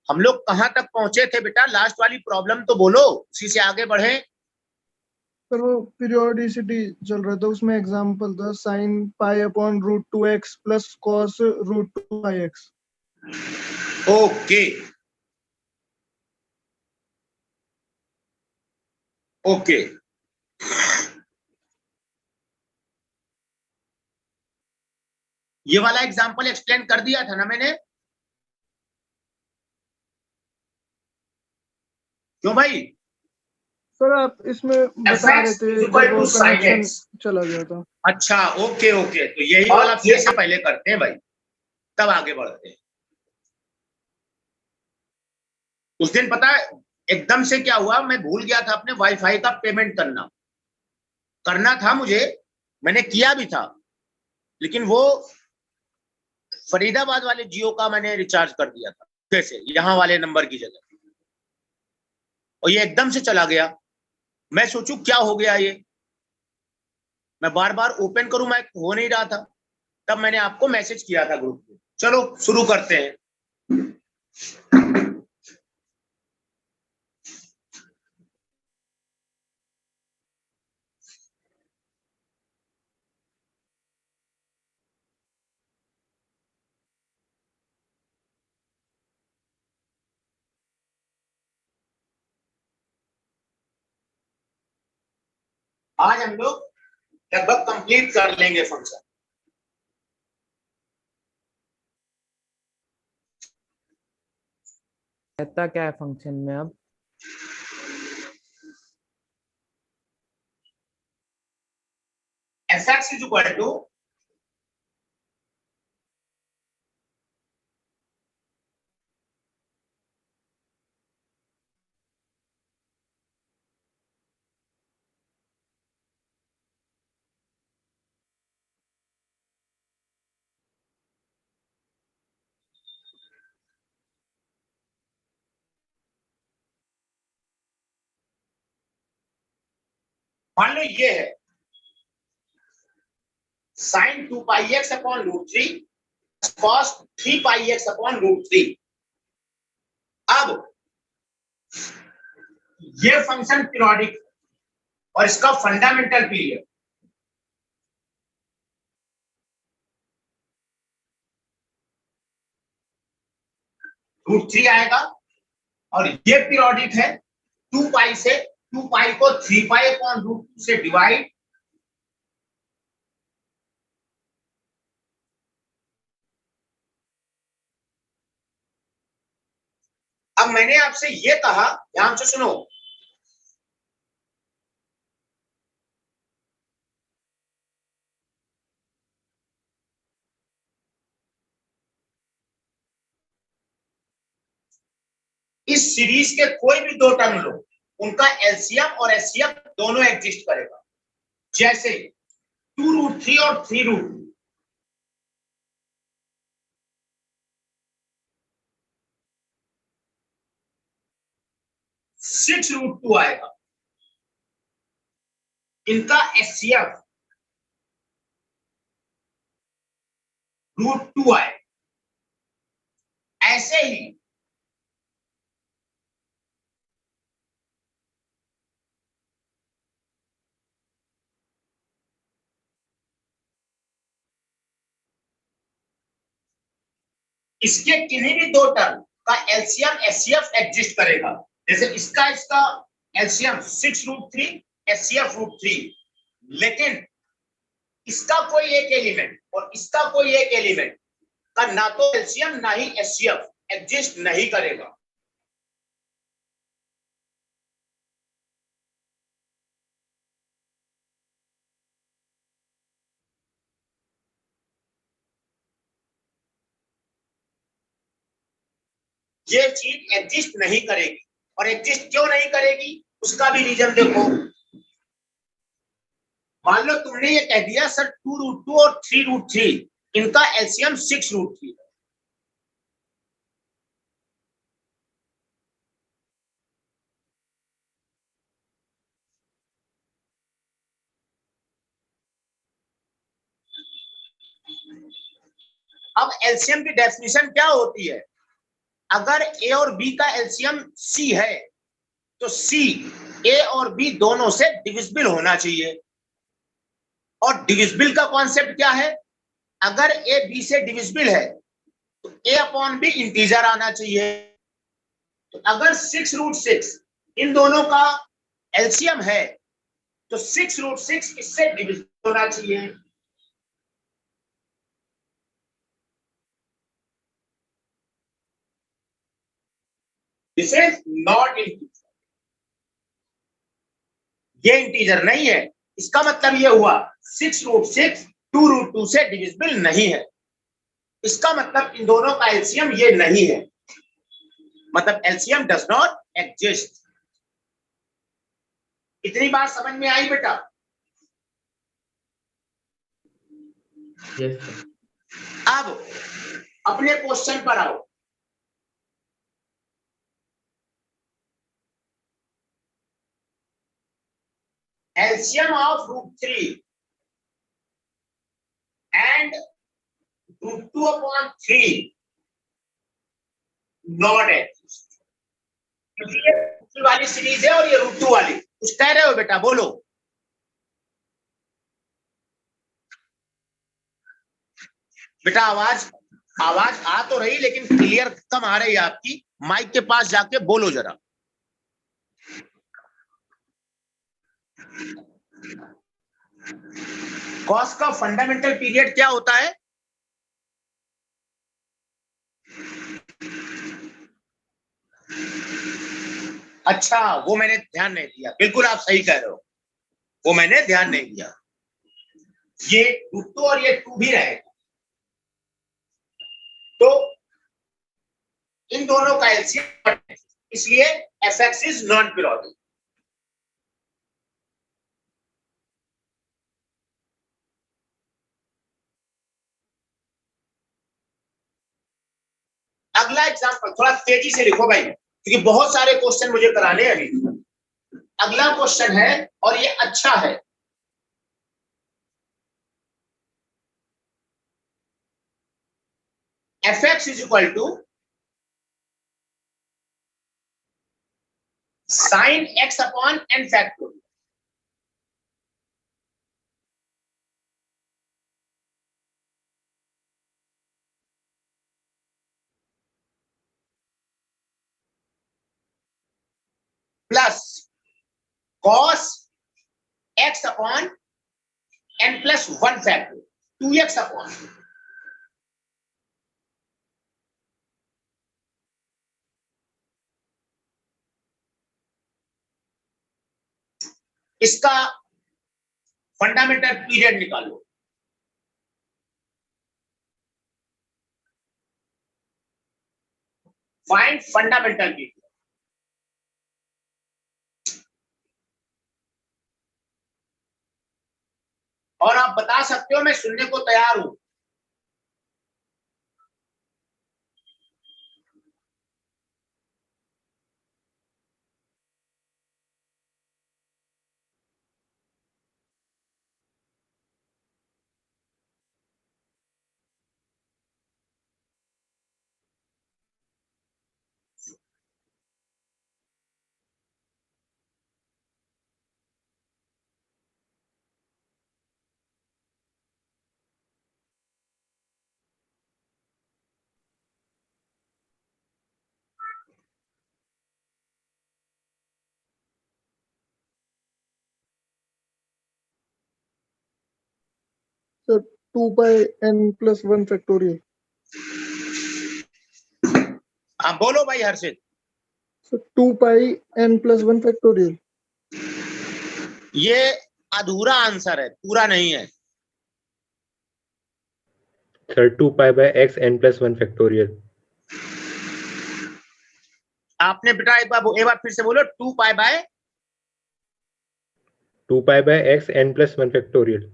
हम लोग कहां तक पहुंचे थे बेटा? लास्ट वाली प्रॉब्लम तो बोलो, उसी से आगे बढ़े। सर वो पीरियोडिसिटी चल रहा था, उसमें एग्जांपल था sin pi upon root 2x plus cos root 2πx। Okay okay, ये वाला एग्जांपल एक्सप्लेन कर दिया था ना मैंने? क्यों भाई? सर आप इसमें बता रहे थे जब वो कनेक्शन चला गया था। अच्छा ओके ओके, तो यही वाला फिर से पहले करते हैं भाई, तब आगे बढ़ते हैं। उस दिन पता है एकदम से क्या हुआ, मैं भूल गया था अपने वाईफाई का पेमेंट करना था मुझे, मैंने किया भी था, लेकिन वो फरीदाबाद वाले जियो का मैंने रिचार्ज कर दिया था कैसे, यहाँ वाले नंबर की जगह, और ये एकदम से चला गया। मैं सोचूं क्या हो गया ये, मैं बार बार ओपन करूं, मैं हो नहीं रहा था, तब मैंने आपको मैसेज किया था ग्रुप पे। चलो शुरू करते हैं। आज हम लोग लगभग कंप्लीट कर लेंगे फंक्शन। रहता क्या है फंक्शन में अब? fx इज इक्वल टू मान लो ये है sine 2πx upon root 3 cos 3πx upon root 3। अब ये फंक्शन पीरियोडिक और इसका फंडामेंटल पीरियड रूट 3 आएगा, और ये पीरियोडिक है 2π से, 2π को 3π अपॉन रूट 2 से डिवाइड, अब मैंने आपसे ये कहा, ध्यान से सुनो, इस सीरीज के कोई भी दो टर्म लो, उनका एलसीएम और एचसीएफ दोनों एग्जिस्ट करेगा। जैसे 2√3 और 3√2, 6√2 आएगा, इनका एचसीएफ √2 आए। ऐसे ही इसके किन्हीं भी दो टर्म का एलसीएम एचसीएफ एग्जिस्ट करेगा। जैसे इसका एलसीएम 6√3, एचसीएफ √3, लेकिन इसका कोई एक एलिमेंट और इसका कोई एक एलिमेंट का ना तो एलसीएम ना ही एचसीएफ एग्जिस्ट नहीं करेगा। ये चीज एग्जिस्ट नहीं करेगी, और एग्जिस्ट क्यों नहीं करेगी उसका भी रीजन देखो। मान लो तुमने ये कह दिया सर 2√2 और 3√3 इनका एलसीएम 6√3 है, अब एलसीएम की डेफिनेशन क्या होती है? अगर ए और बी का एलसीएम सी है तो सी ए और बी दोनों से डिविजिबल होना चाहिए। और डिविजिबल का कॉन्सेप्ट क्या है? अगर ए बी से डिविजिबल है तो ए अपॉन बी इंटीजर आना चाहिए। तो अगर 6√6 इन दोनों का एलसीएम है तो 6√6 इससे डिविजिबल होना चाहिए। दिस इज नॉट इंटीजर, ये इंटीजर नहीं है। इसका मतलब ये हुआ 6√6 2√2 से डिविजिबल नहीं है। इसका मतलब इन दोनों का एलसीएम ये नहीं है, मतलब एलसीएम डज नॉट एग्जिस्ट। इतनी बात समझ में आई बेटा? Yes sir. अब अपने क्वेश्चन पर आओ। LCM of √3 and √2/3 not exist. क्योंकि ये √3 वाली सीरीज है और ये √2 वाली। कुछ कह रहे हो बेटा? बोलो। बेटा आवाज आ तो रही लेकिन क्लियर कम आ रही है आपकी। माइक के पास जाके बोलो जरा। कॉस का फंडामेंटल पीरियड क्या होता है? अच्छा, वो मैंने ध्यान नहीं दिया। बिल्कुल आप सही कह रहे हो, वो मैंने ध्यान नहीं दिया। ये √2 और ये 2 भी रहेगा। तो इन दोनों का एलसीएम, इसलिए एफ(x) इज नॉन पीरियोडिक। अगला एग्जांपल थोड़ा तेजी से लिखो भाई, क्योंकि बहुत सारे क्वेश्चन मुझे कराने हैं अभी। अगला क्वेश्चन है और ये अच्छा है। f(x) is equal to sin x upon n factorial. Plus cos x अपॉन n+1 फैक्टोरियल 2x अपॉन। इसका फंडामेंटल पीरियड निकालो। Find fundamental period. और आप बता सकते हो, मैं सुनने को तैयार हूं। Sir 2πn+1 factorial. आप बोलो भाई हर्षित। Sir 2πn+1 factorial. ये अधूरा आंसर है, पूरा नहीं है। Sir 2π/x n+1 factorial. आपने बेटा एक बार फिर से बोलो। 2π/x n+1 factorial.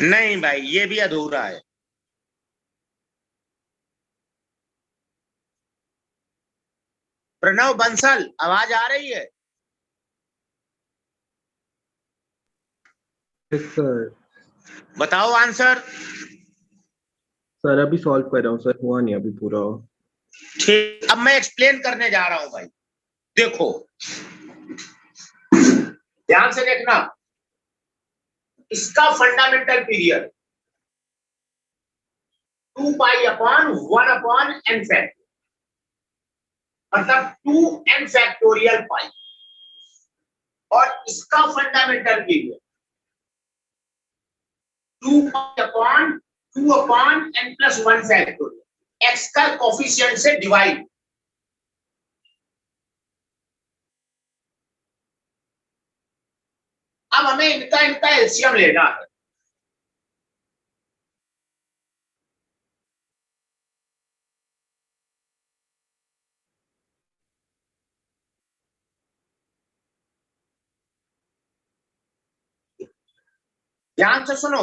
नहीं भाई, ये भी अधूरा है। प्रणव बंसल, आवाज आ रही है? सर बताओ आंसर। सर अभी सॉल्व कर रहा हूँ सर, हुआ नहीं अभी पूरा। ठीक, अब मैं एक्सप्लेन करने जा रहा हूं भाई। देखो ध्यान से देखना, इसका fundamental period 2 pi upon 1 upon n fact, मतलब 2n फैक्टोरियल पाई, और इसका फंडामेंटल पीरियड 2 पाई upon 2 upon n plus 1 factorial, x का कोफिशिएंट से डिवाइड। अब हमें इनका एलसीएम लेना है। ध्यान से सुनो,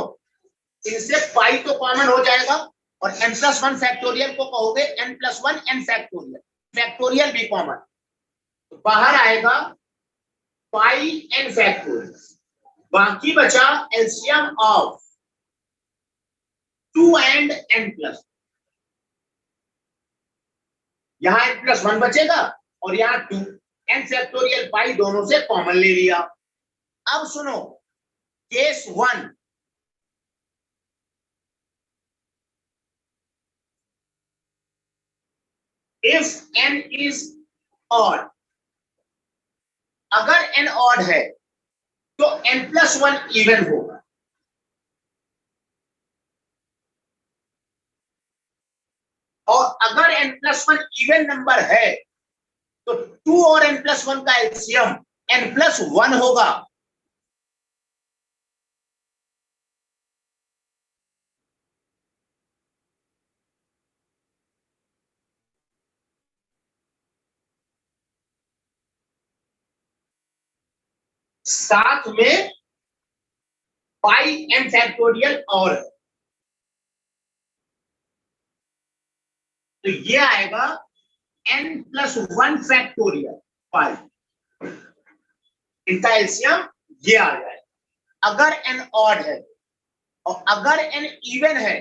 इनसे पाई तो कॉमन हो जाएगा और n प्लस 1 फैक्टोरियल को कहोगे n plus 1 n factorial, factorial भी कॉमन, तो बाहर आएगा पाई n फैक्टोरियल। बाकी बचा LCM of 2 and n plus, यहां n प्लस 1 बचेगा और यहां 2, n फैक्टोरियल पाई दोनों से कॉमन ले लिया। अब सुनो case 1, if n is odd, अगर n ऑड है तो n प्लस 1 इवन होगा, और अगर n प्लस 1 इवन नंबर है तो 2 और n प्लस 1 का एलसीएम n प्लस 1 होगा। साथ में पाई n फैक्टोरियल और, तो ये आएगा n प्लस 1 फैक्टोरियल पाई, इनका एलसीएम ये आ जाएगा अगर n ऑड है, और अगर n इवन है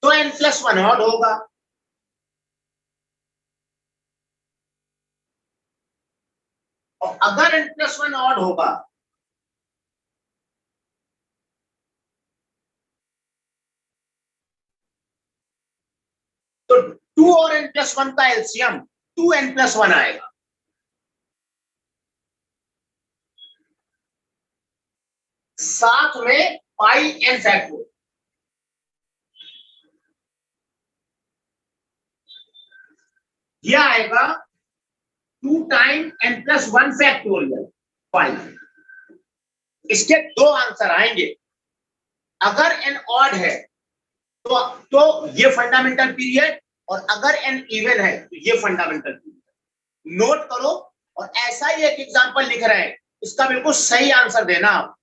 तो n प्लस 1 ऑड होगा। और अगर n प्लस 1 ऑड होगा तो 2 और n प्लस 1 का एलसीएम 2n प्लस 1 आएगा। साथ में पाई n फैक्टोरियल, यह आएगा 2 टाइम n प्लस 1 फैक्टोरियल पाई। इसके दो आंसर आएंगे, अगर n ऑड है तो ये फंडामेंटल पीरियड, और अगर n इवन है तो ये फंडामेंटल पीरियड। नोट करो, और ऐसा ही एक एग्जांपल लिख रहे हैं, इसका बिल्कुल सही आंसर देना आप।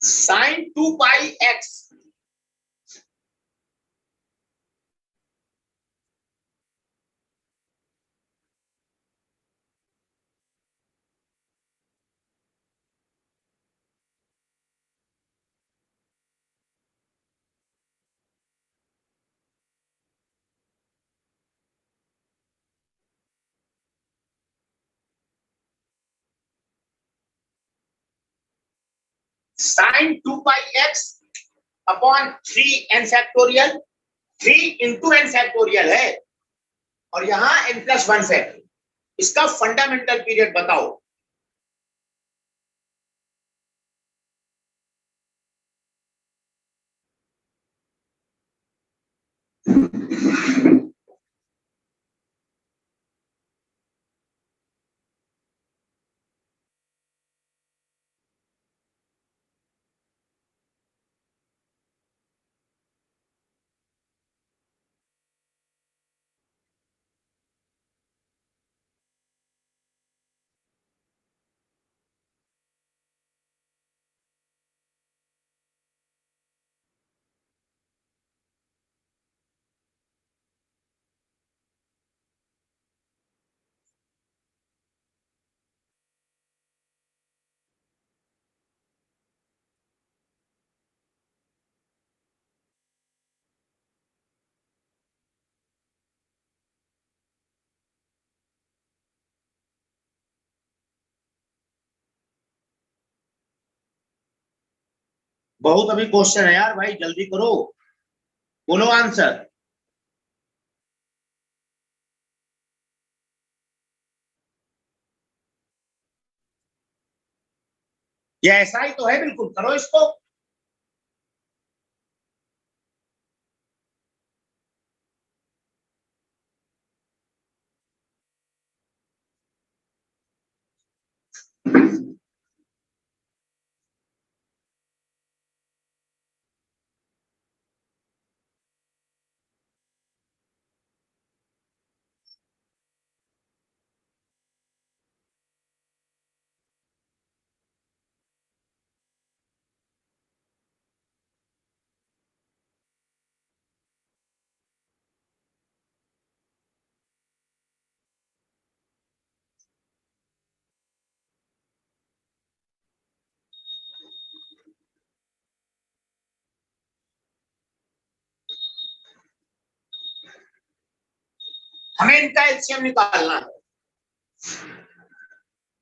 Sine 2 pi x, sine 2 pi x upon 3n factorial, 3 into n factorial है, और यहां n प्लस 1 फैक्टोरियल। इसका फंडामेंटल पीरियड बताओ। बहुत अभी क्वेश्चन है यार भाई, जल्दी करो, बोलो आंसर। ये ऐसा ही तो है, बिल्कुल करो इसको। हमें इनका एलसीएम निकालना है।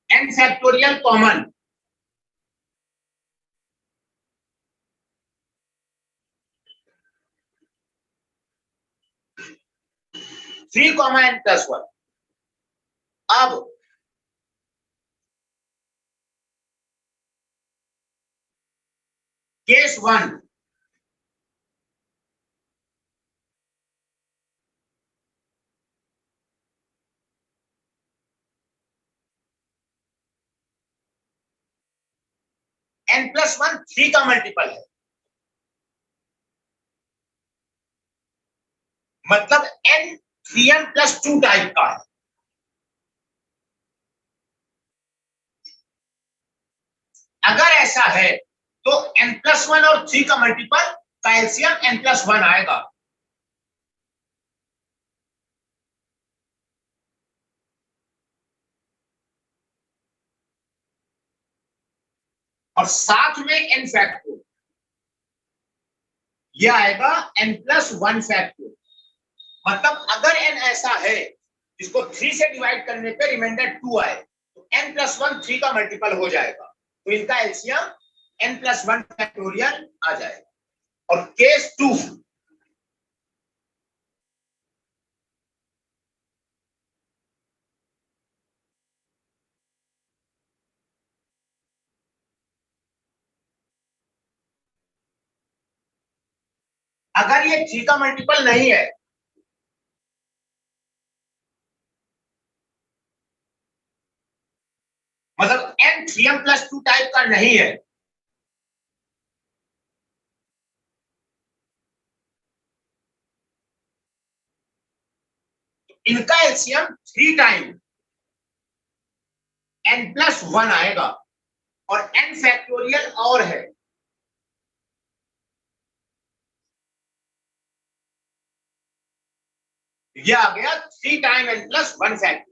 n factorial common, three comma n plus one. अब case one, n plus one three का मल्टीपल है, मतलब n 3n plus two type का है। अगर ऐसा है तो n प्लस वन और थ्री का मल्टीपल का एलसीएम n प्लस वन आएगा। और साथ में n फैक्टर, यह आएगा n प्लस वन फैक्टर। मतलब अगर n ऐसा है जिसको थ्री से डिवाइड करने पे रिमाइंडर टू आए तो n प्लस वन थ्री का मल्टीपल हो जाएगा, तो इनका LCM n plus one factorial आ जाएगा। और केस टू, अगर ये थ्री का मल्टीपल नहीं है, मतलब n 3m plus two type का नहीं है, इनका LCM three time n plus one आएगा। और n फैक्टोरियल और है, ये आ गया three time n plus one factorial.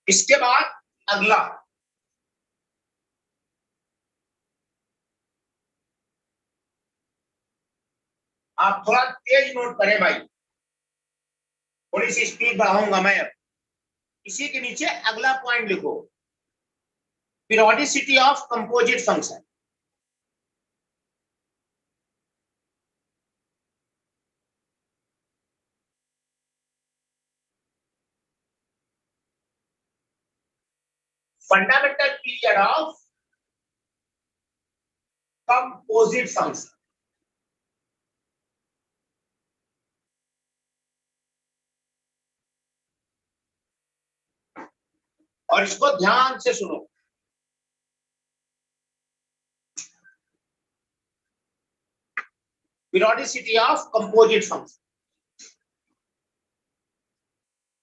इसके बाद अगला, आप थोड़ा तेज नोट करें भाई, थोड़ी सी स्पीड बढ़ाऊंगा मैं अब। इसी के नीचे अगला पॉइंट लिखो, periodicity of composite function. Fundamental period of composite function. और इसको ध्यान से सुनो, पीरियोडिसिटी ऑफ कंपोजिट फंक्शन।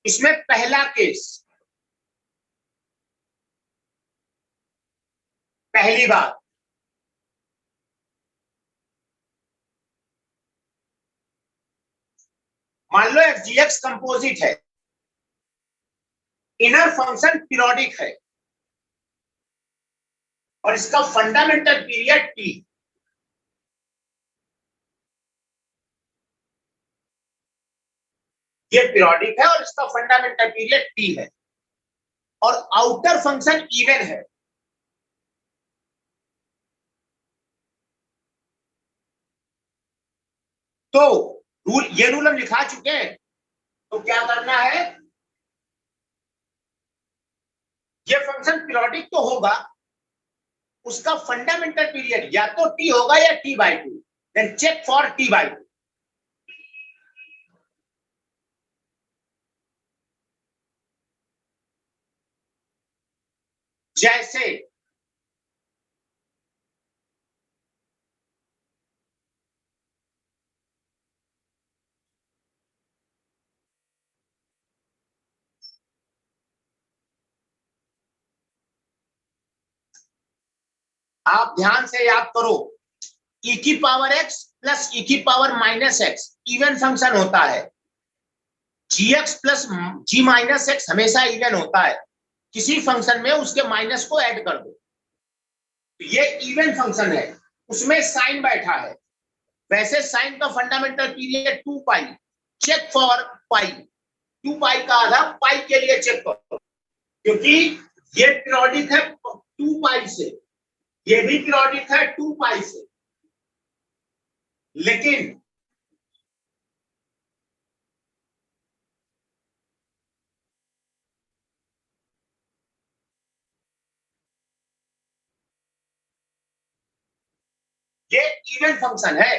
इसमें पहला केस, पहली बात, मान लो एफ जी एक्स कंपोजिट है, इनर फंक्शन पीरियोडिक है और इसका फंडामेंटल पीरियड टी। ये पीरियोडिक है और इसका फंडामेंटल पीरियड टी है। और आउटर फंक्शन इवन है, तो ये रूल हम लिखा चुके हैं। तो क्या करना है, ये फंक्शन पीरियोडिक तो होगा, उसका फंडामेंटल पीरियड या तो टी होगा या t/2, then check for t/2। जैसे आप ध्यान से याद करो, e की पावर x प्लस e की पावर -x इवन फंक्शन होता है, gx plus g minus x हमेशा इवन होता है। किसी फंक्शन में उसके माइनस को ऐड कर दो, तो ये इवन फंक्शन है, उसमें साइन बैठा है। वैसे साइन का fundamental period 2 pi, check for pi, 2 pi का आधा पाई के लिए चेक करो, क्योंकि ये पीरियोडिक है 2 पाई से, ये भी पीरियोडिक है 2 पाई से, लेकिन ये इवन फंक्शन है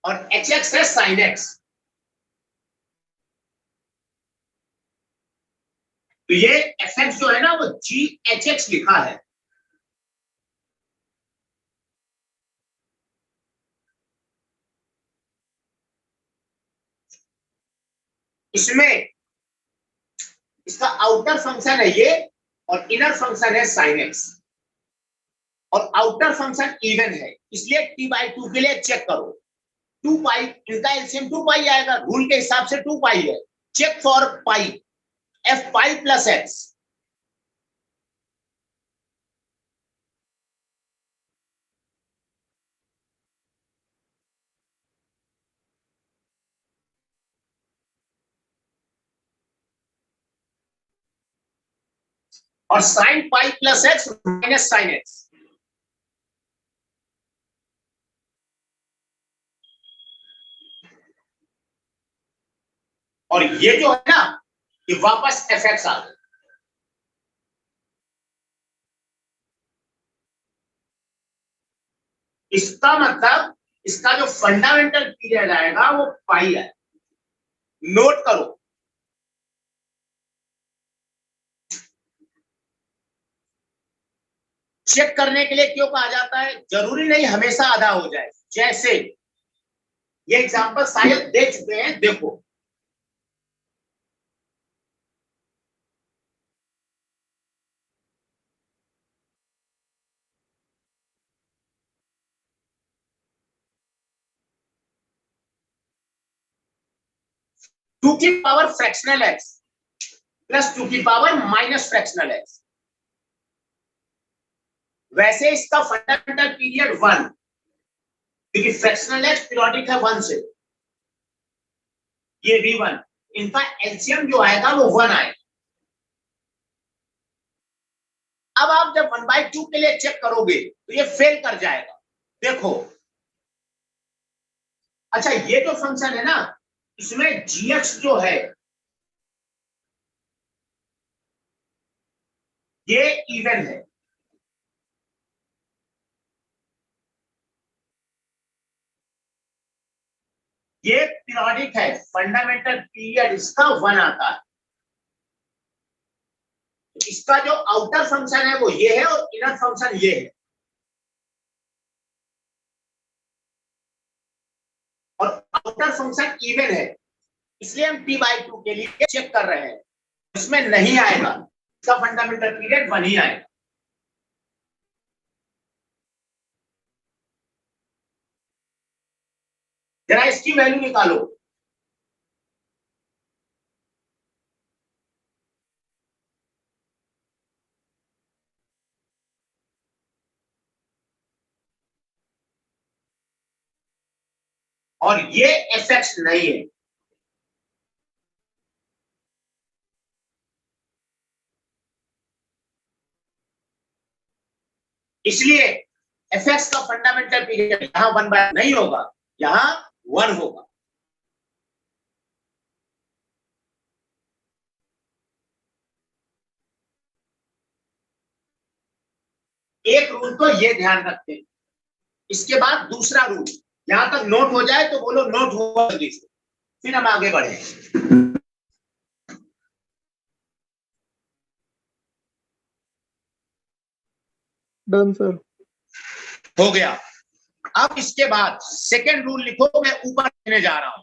और hx है sin x। तो ये fx जो है ना वो g(hx) लिखा है। इसमें इसका आउटर फंक्शन है ये और इनर फंक्शन है sin x, और आउटर फंक्शन इवन है, इसलिए t/2 के लिए चेक करो। 2 पाई, इनका एलसीएम 2 पाई आएगा, रूल के हिसाब से 2 पाई है। Check for pi, f pi plus x। और sine pi plus x minus sine x। और ये जो है ना, ये वापस fx आ गया। इसका मतलब इसका जो फंडामेंटल पीरियड आएगा वो पाई है। नोट करो, चेक करने के लिए क्यों कहा जाता है, जरूरी नहीं हमेशा आधा हो जाए। जैसे ये एग्जांपल शायद दे चुके हैं, देखो टू की पावर फ्रैक्शनल x प्लस 2 की पावर माइनस फ्रैक्शनल x। वैसे इसका फंडामेंटल पीरियड 1, क्योंकि फ्रैक्शनल x पीरियोडिक है 1 से, ये भी 1, इनका एलसीएम जो आएगा वो 1 आएगा। अब आप जब 1/2 के लिए चेक करोगे तो ये फेल कर जाएगा। देखो, अच्छा ये जो फंक्शन है ना, इसमें gx जो है ये इवन है, ये पीरियोडिक है, फंडामेंटल पीरियड इसका 1 आता है। इसका जो आउटर फंक्शन है वो ये है और इनर फंक्शन ये है, और आउटर फंक्शन इवन है, इसलिए हम t/2 के लिए चेक कर रहे हैं। इसमें नहीं आएगा, इसका फंडामेंटल पीरियड 1 ही आएगा। जरा इसकी वैल्यू निकालो, और ये fx नहीं है, इसलिए fx का फंडामेंटल पीरियड यहाँ 1/n नहीं होगा, यहाँ 1 होगा। एक रूल तो ये ध्यान रखते हैं। इसके बाद दूसरा रूल, यहां तक नोट हो जाए तो बोलो नोट हुआ जल्दी से, फिर हम आगे बढ़े। Done sir. हो गया। अब इसके बाद सेकेंड रूल लिखो, मैं ऊपर लेने जा रहा हूं।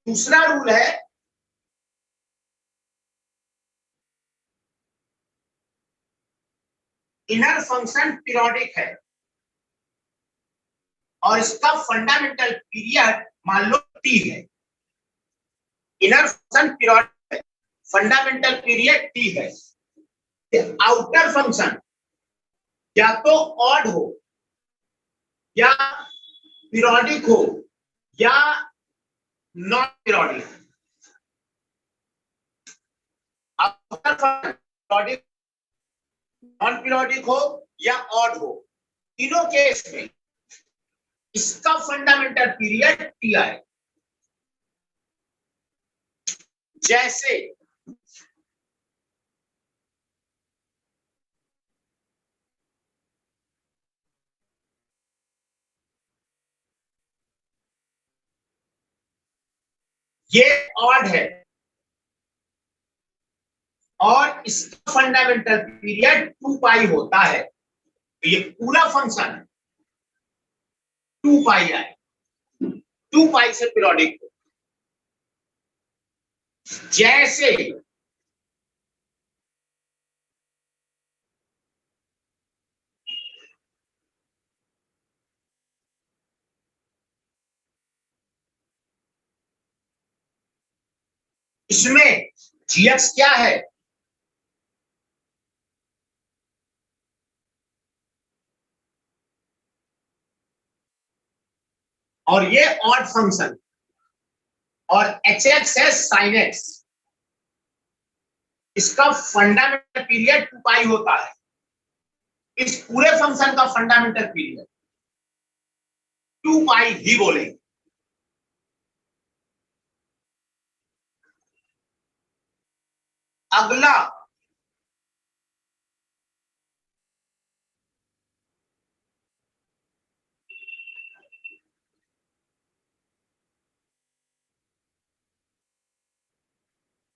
दूसरा रूल है इनर फंक्शन पीरियोडिक है और इसका फंडामेंटल पीरियड मान लो टी है। इनर फंक्शन पीरियोडिक है, फंडामेंटल पीरियड टी है। आउटर फंक्शन या तो ऑड हो या पीरियोडिक हो या non periodic. Outer function periodic, non periodic हो या ऑड हो, तीनों केस में इसका फंडामेंटल पीरियड टी आए। जैसे ये ऑड है और इसका फंडामेंटल पीरियड 2 पाई होता है, तो ये पूरा फंक्शन 2 पाई आए, 2 पाई से पीरियोडिक हो। जैसे इसमें gx क्या है, और ये ऑड फंक्शन, और hx है sin x। इसका फंडामेंटल पीरियड 2 पाई होता है। इस पूरे फंक्शन का फंडामेंटल पीरियड 2 पाई ही बोलेंगे। अगला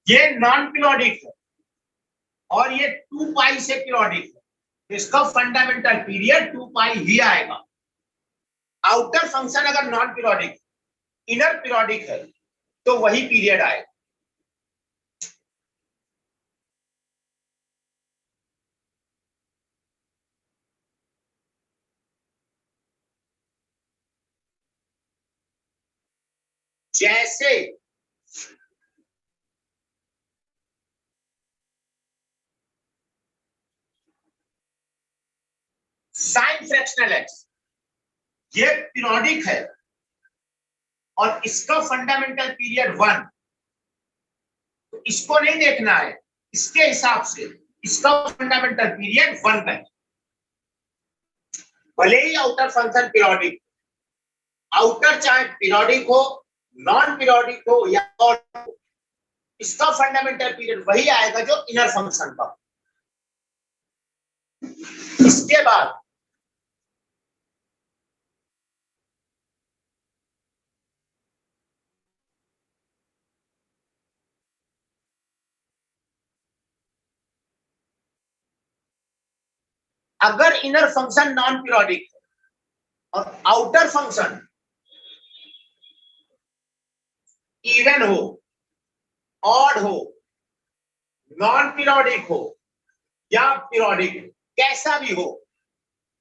ये नॉन पीरियोडिक है और ये 2 पाई से पीरियोडिक है, तो इसका फंडामेंटल पीरियड 2 पाई ही आएगा। आउटर फंक्शन अगर नॉन पीरियोडिक, इनर पीरियोडिक है तो वही पीरियड आएगा। जैसे साइन फ्रैक्शनल एक्स, ये पीरियोडिक है और इसका फंडामेंटल पीरियड 1, तो इसको नहीं देखना है, इसके हिसाब से इसका फंडामेंटल पीरियड 1 है। भले ही आउटर फंक्शन पीरियोडिक, आउटर चाहे पीरियोडिक हो, नॉन पीरियोडिक हो या ऑड हो, इसका फंडामेंटल पीरियड वही आएगा जो इनर फंक्शन का। इसके बाद अगर इनर फंक्शन नॉन पीरियोडिक है और आउटर फंक्शन इवन हो, ऑड हो, नॉन पीरियोडिक हो या पीरियोडिक हो, कैसा भी हो,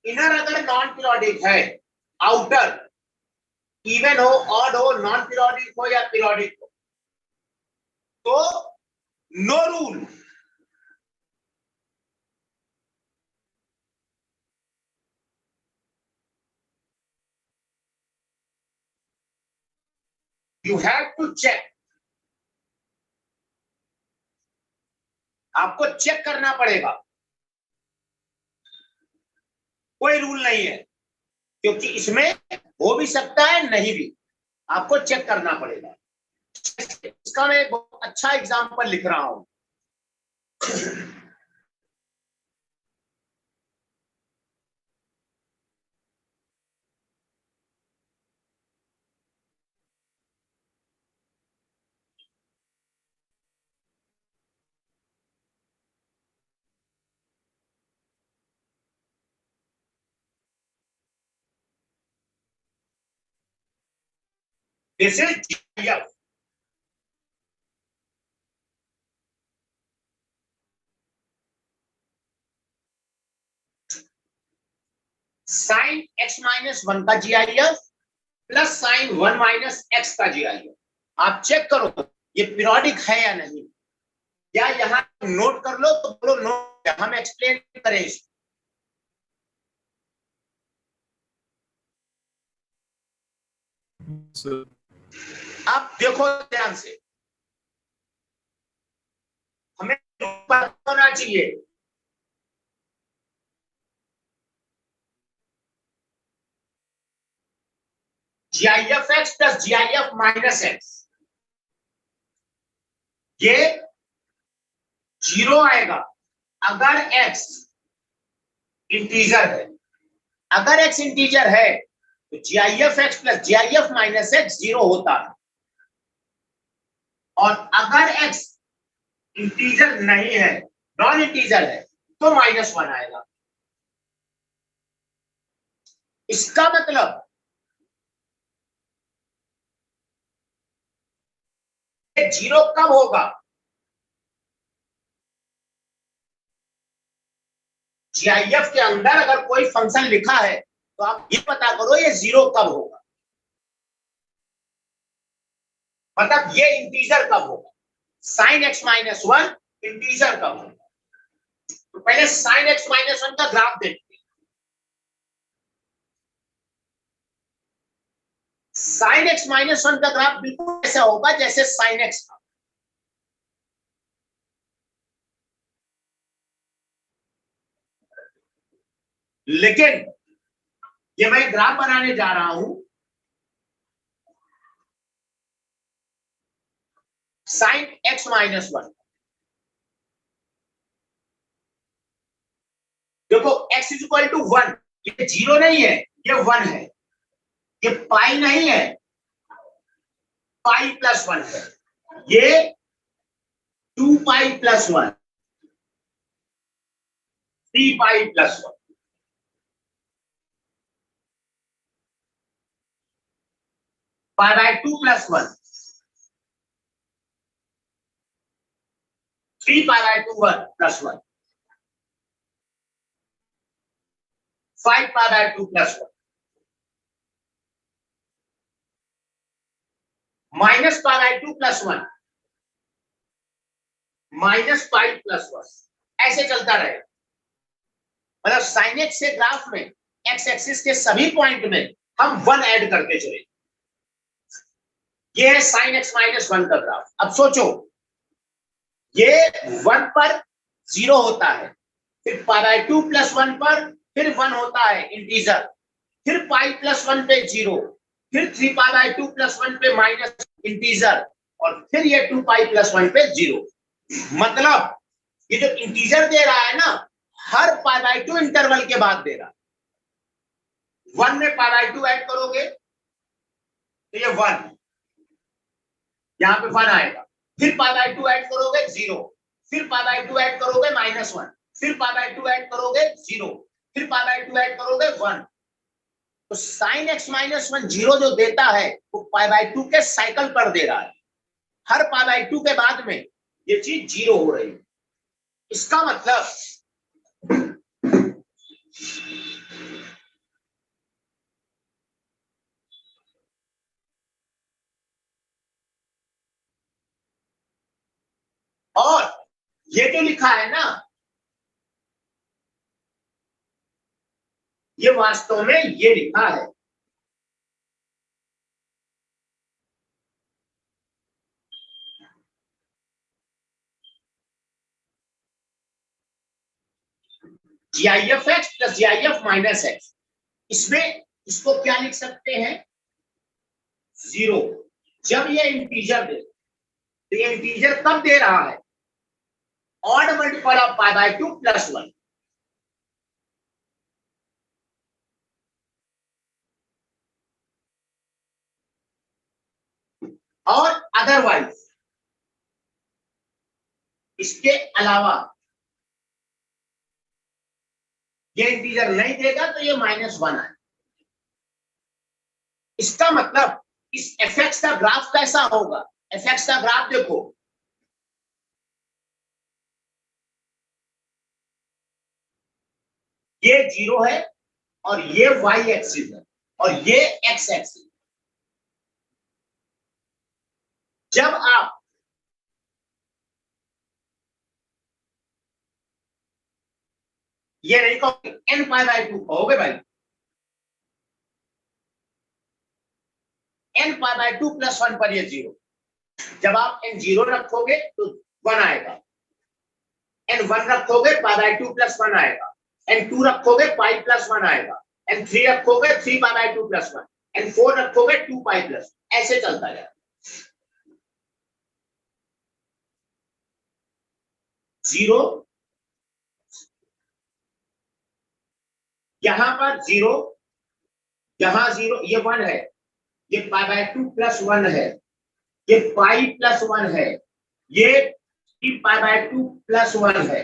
इनर अगर नॉन पीरियोडिक है, आउटर इवन हो, ऑड हो, नॉन पीरियोडिक हो या पीरियोडिक हो, तो no rule, you have to check, आपको चेक करना पड़ेगा, कोई रूल नहीं है, क्योंकि इसमें हो भी सकता है नहीं भी, आपको चेक करना पड़ेगा। इसका मैं एक बहुत अच्छा एग्जांपल लिख रहा हूं। This is GIF। Sine x minus 1 का GIF plus sine 1 minus x का GIF। आप चेक करो ये पीरियोडिक है या नहीं, या यहाँ नोट कर लो तो बोलो नोट, हम एक्सप्लेन करें इसको। आप देखो ध्यान से, हमें पता होना चाहिए GIF x plus GIF minus x, ये 0 आएगा अगर x इंटीजर है। अगर x इंटीजर है तो GIF x plus GIF minus x 0 होता है, और अगर x इंटीजर नहीं है, नॉन इंटीजर है, तो -1 आएगा। इसका मतलब ये 0 कब होगा? GIF के अंदर अगर कोई फंक्शन लिखा है तो आप ये पता करो ये 0 कब होगा, मतलब ये इंटीजर कब होगा। साइन x माइनस 1 इंटीजर कब होगा? तो पहले साइन x माइनस 1 का ग्राफ देखते हैं। साइन x माइनस 1 का ग्राफ बिल्कुल ऐसा होगा जैसे साइन x का। लेकिन ये मैं ग्राफ बनाने जा रहा हूं साइन x माइनस 1। देखो x इज इक्वल टू 1, ये 0 नहीं है, ये 1 है, ये पाई नहीं है, पाई प्लस 1 है, ये 2 pi plus 1, 3 pi plus 1, pi by 2 plus 1, 3 pi by 2 1 plus 1, 5 pi by 2 plus 1, minus pi by 2 plus 1, minus pi plus 1, ऐसे चलता रहेगा। मतलब साइन एक्स के ग्राफ में एक्स एक्सिस के सभी पॉइंट में हम 1 ऐड करते चले। ये है साइन एक्स माइनस 1 का ग्राफ। अब सोचो ये 1 पर 0 होता है, फिर पाई बाय 2 प्लस 1 पर फिर 1 होता है इंटीजर, फिर पाई प्लस 1 पे 0, फिर 3 पाई बाय 2 प्लस 1 पे माइनस इंटीजर, और फिर ये 2 पाई प्लस 1 पे 0। मतलब ये जो इंटीजर दे रहा है ना, हर पाई बाय 2 इंटरवल के बाद दे रहा है। 1 में पाई बाय 2 ऐड करोगे तो ये 1, यहां पे 1 आएगा, फिर पाई बाय 2 ऐड करोगे 0, फिर पाई बाय 2 ऐड करोगे -1, फिर पाई बाय 2 ऐड करोगे 0, फिर पाई बाय 2 ऐड करोगे 1। तो साइन x माइनस 1 0 जो देता है वो पाई बाय 2 के साइकिल पर दे रहा है। हर पाई बाय 2 के बाद में ये चीज 0 हो रही है। इसका मतलब और ये जो लिखा है ना, ये वास्तव में ये लिखा है GIF(x) प्लस GIF-(x). इसमें इसको क्या लिख सकते हैं? 0। जब ये इंटीजर दे, तो ये इंटीजर कब दे रहा है? Odd multiple of π/2 plus 1। और अदरवाइज इसके अलावा ये इंटीजर नहीं देगा तो ये -1 है। इसका मतलब इस fx का ग्राफ कैसा होगा? fx का ग्राफ देखो, ये 0 है और ये y एक्सिस है और ये x एक्सिस। जब आप ये नहीं कहोगे n π/2 कहोगे भाई, n π/2 प्लस 1 पर ये 0। जब आप n0 रखोगे तो 1 आएगा, n1 रखोगे π/2 प्लस 1 आएगा, n2 रखोगे π प्लस 1 आएगा, n3 रखोगे 3π/2 प्लस 1, n4 रखोगे 2π प्लस, ऐसे चलता जाएगा। 0 यहां पर 0, यहां 0, ये 1 है, ये π/2 प्लस 1 है, ये पाई प्लस 1 है, ये 3π/2 प्लस 1 है।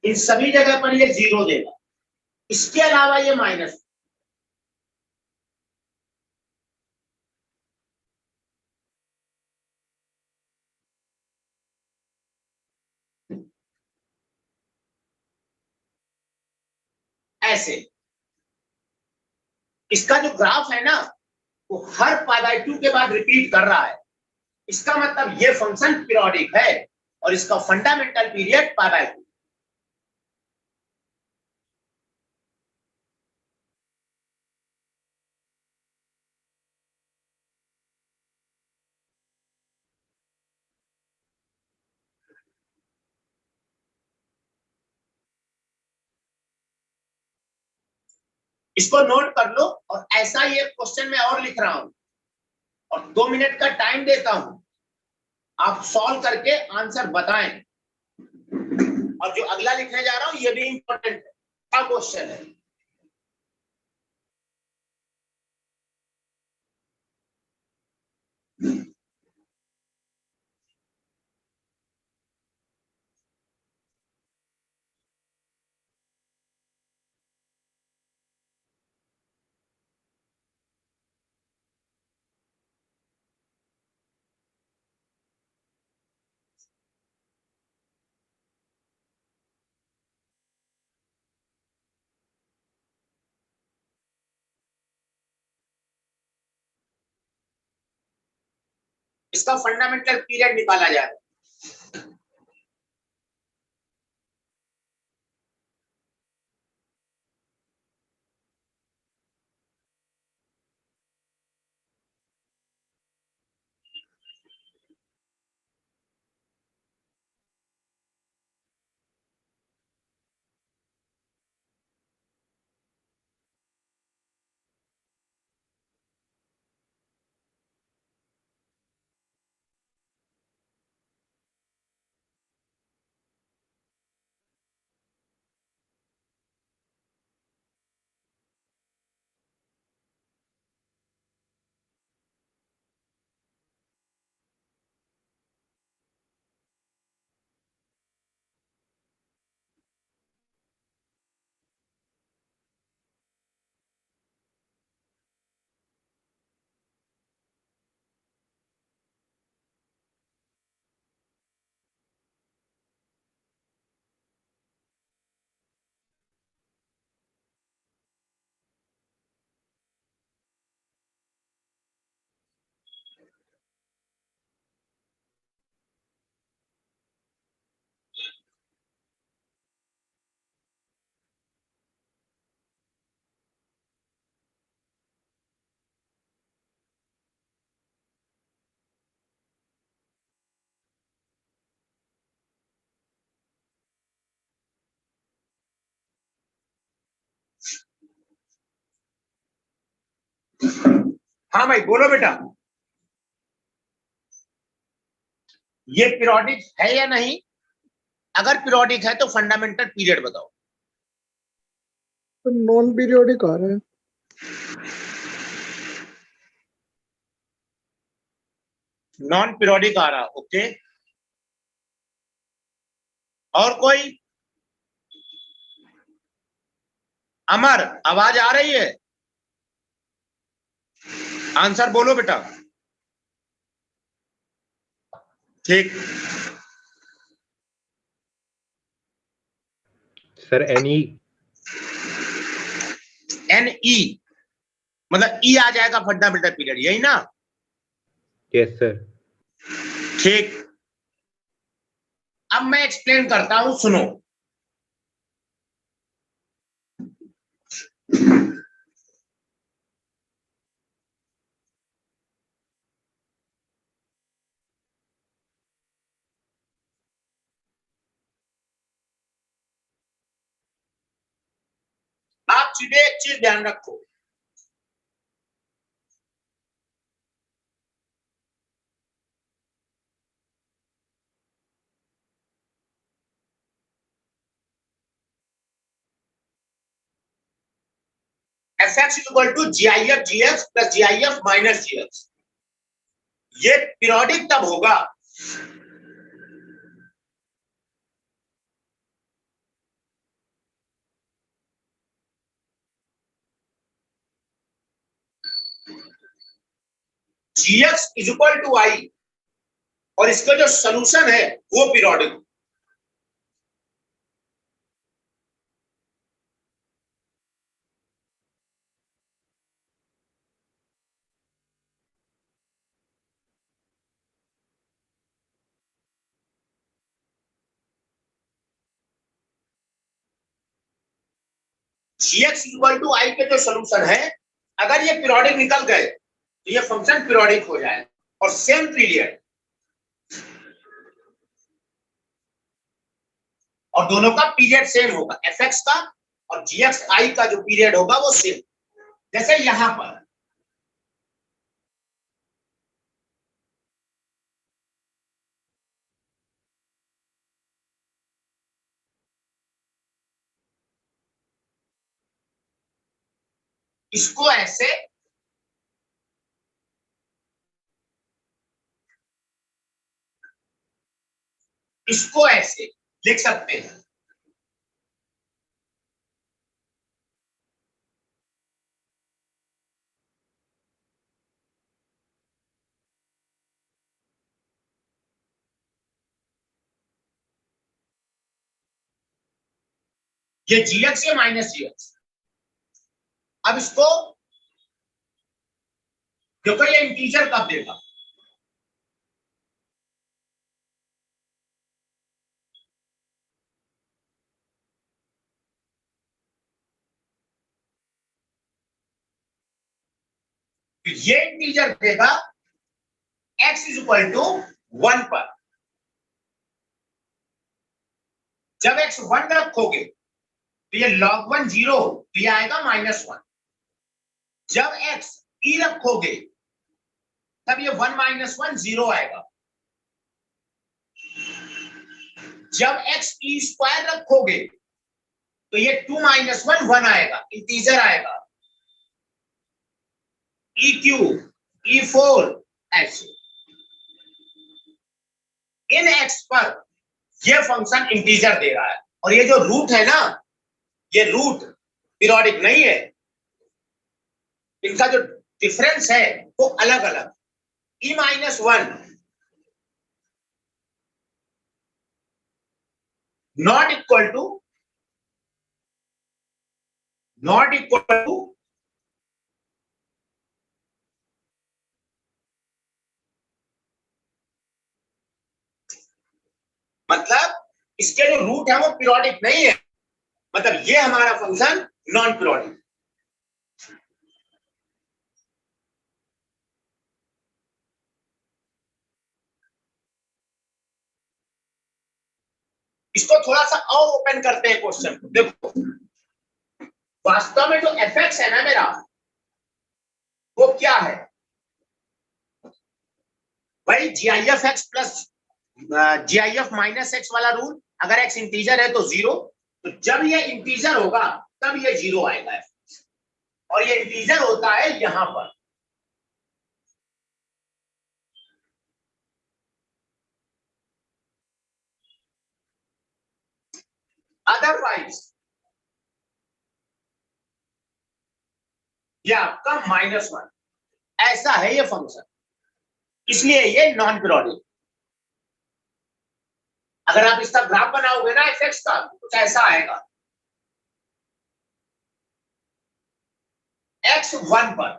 इन सभी जगह पर ये 0 देगा। इसके अलावा ये माइनस, ऐसे इसका जो ग्राफ है ना, वो हर π/2 के बाद रिपीट कर रहा है। इसका मतलब ये फंक्शन पीरियोडिक है और इसका फंडामेंटल पीरियड π/2। इसको नोट कर लो और ऐसा ये क्वेश्चन में और लिख रहा हूं और 2 मिनट का टाइम देता हूं, आप सॉल्व करके आंसर बताएं। और जो अगला लिखने जा रहा हूं ये भी इंपॉर्टेंट है, क्या क्वेश्चन है? इसका फंडामेंटल पीरियड निकाला जा रहा है। हाँ भाई बोलो बेटा, ये पीरियोडिक है या नहीं? अगर पीरियोडिक है तो फंडामेंटल पीरियड बताओ। तो नॉन पीरियोडिक आ रहा है। नॉन पीरियोडिक आ रहा, ओके। और कोई? अमर, आवाज आ रही है? आंसर बोलो बेटा। ठीक, सर NE। NE मतलब ई आ जाएगा फंडामेंटल पीरियड, यही ना? Yes sir. ठीक, अब मैं एक्सप्लेन करता हूं, सुनो। आप सीधे एक चीज ध्यान रखो, Fx equal to GIF GX plus GIF minus GX। ये पीरियोडिक तब होगा GX इक्वल टू I और इसका जो सोल्यूशन है वो periodic. GX equal to I के जो सोल्यूशन है, अगर ये पीरियोडिक निकल गए तो ये फंक्शन पीरियोडिक हो जाए और सेम पीरियड, और दोनों का पीरियड सेम होगा। Fx का और GX I का जो पीरियड होगा वो सेम। जैसे यहां पर इसको ऐसे इसको ऐसे लिख सकते हैं। ये GX या माइनस GX। अब इसको देखो, ये इंटीजर कब देगा? ये इंटीजर देगा x इज इक्वल टू 1 पर। जब x 1 रखोगे तो ये log 1 0, तो ये आएगा -1। जब x e रखोगे तब ये 1 - 1 0 आएगा। जब x e स्क्वायर रखोगे तो ये 2 - 1 1 आएगा, इंटीजर आएगा। e3 e4 ऐसे। इन x पर ये फंक्शन इंटीजर दे रहा है, और ये जो रूट है ना, ये रूट पीरियोडिक नहीं है। इनका जो डिफरेंस है वो अलग अलग। e - 1 नॉट इक्वल टू मतलब इसके जो रूट है वो पीरियोडिक नहीं है, मतलब ये हमारा फंक्शन नॉन पीरियोडिक। इसको थोड़ा सा और ओपन करते हैं क्वेश्चन को। देखो, वास्तव में जो fx है ना मेरा, वो क्या है? भाई GIF x plus GIF minus x वाला रूल, अगर x इंटीजर है तो 0, तो जब ये इंटीजर होगा तब ये 0 आएगा, और ये इंटीजर होता है यहां पर। अदरवाइज ये आपका -1, ऐसा है ये फंक्शन, इसलिए ये नॉन पीरियोडिक। अगर आप इसका ग्राफ बनाओगे ना fx का, कुछ ऐसा आएगा, x 1 पर,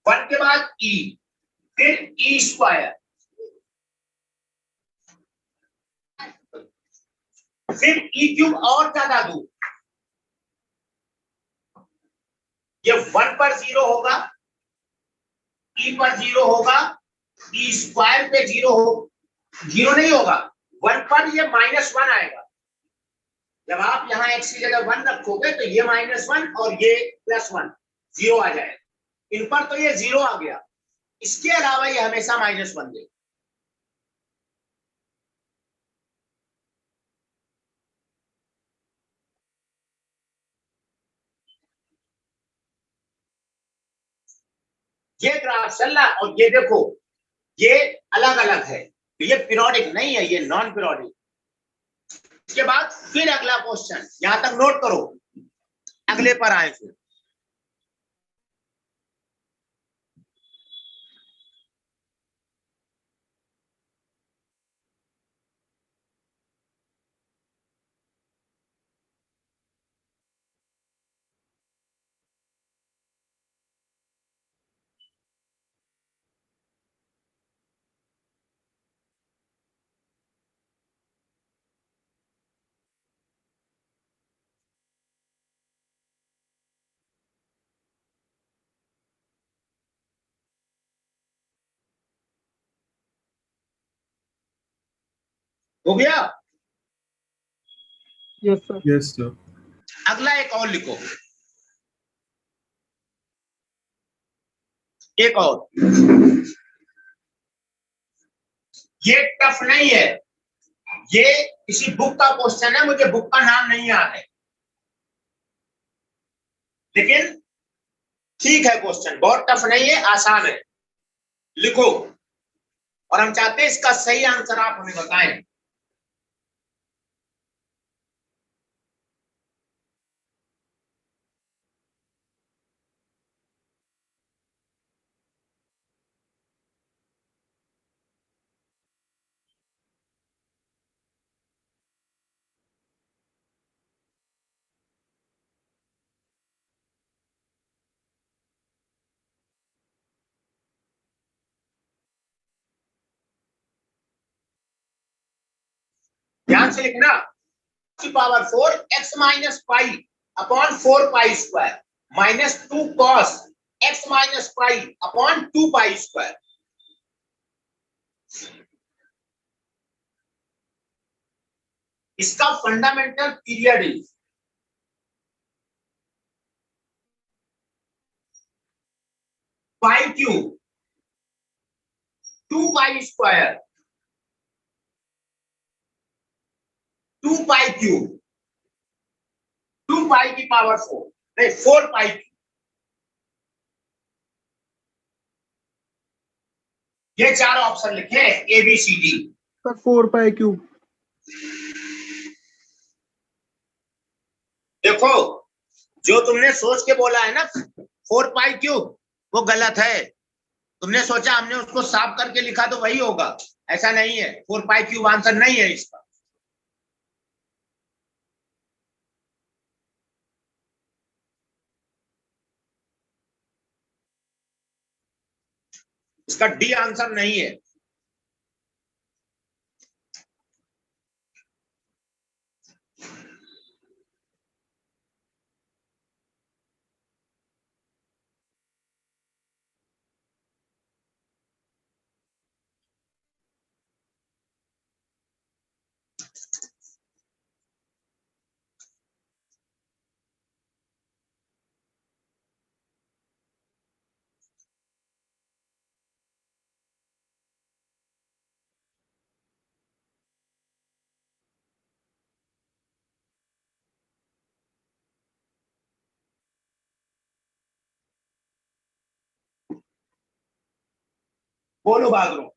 1 के बाद e, फिर e स्क्वायर, फिर e क्यूब और ज्यादा दूर, ये 1 पर 0 होगा, e पर 0 होगा, e स्क्वायर पे 0 नहीं होगा, 1 पर ये -1 आएगा। जब आप यहाँ x की जगह 1 रखोगे तो ये -1 और ये +1, 0 आ जाएगा। इन पर तो ये 0 आ गया, इसके अलावा ये हमेशा -1 देगा। ये ग्राफ चल रहा और ये देखो, ये अलग अलग है, तो ये पीरियोडिक नहीं है, ये नॉन पीरियोडिक। इसके बाद फिर अगला क्वेश्चन, यहां तक नोट करो, अगले पर आए फिर। हो गया? Yes sir. Yes sir. अगला एक और लिखो, एक और, ये टफ नहीं है, ये किसी बुक का क्वेश्चन है, मुझे बुक का नाम नहीं याद है, लेकिन ठीक है क्वेश्चन, बहुत टफ नहीं है, आसान है। लिखो, और हम चाहते हैं इसका सही आंसर आप हमें बताएं। ध्यान से लिखना, power 4 x minus pi upon 4 pi square -2 cos x minus pi upon 2 pi square. इसका fundamental period is pi cube 2 pi square 2 pi cube 2 pi की पावर 4, नहीं 4 पाई क्यूब। ये चार ऑप्शन लिखे A B C D. Sir 4 pi cube. देखो, जो तुमने सोच के बोला है ना 4 पाई क्यूब, वो गलत है। तुमने सोचा हमने उसको साफ करके लिखा तो वही होगा, ऐसा नहीं है। 4 पाई क्यूब आंसर नहीं है इसका। इसका डी आंसर नहीं है। बोलो भाग रो।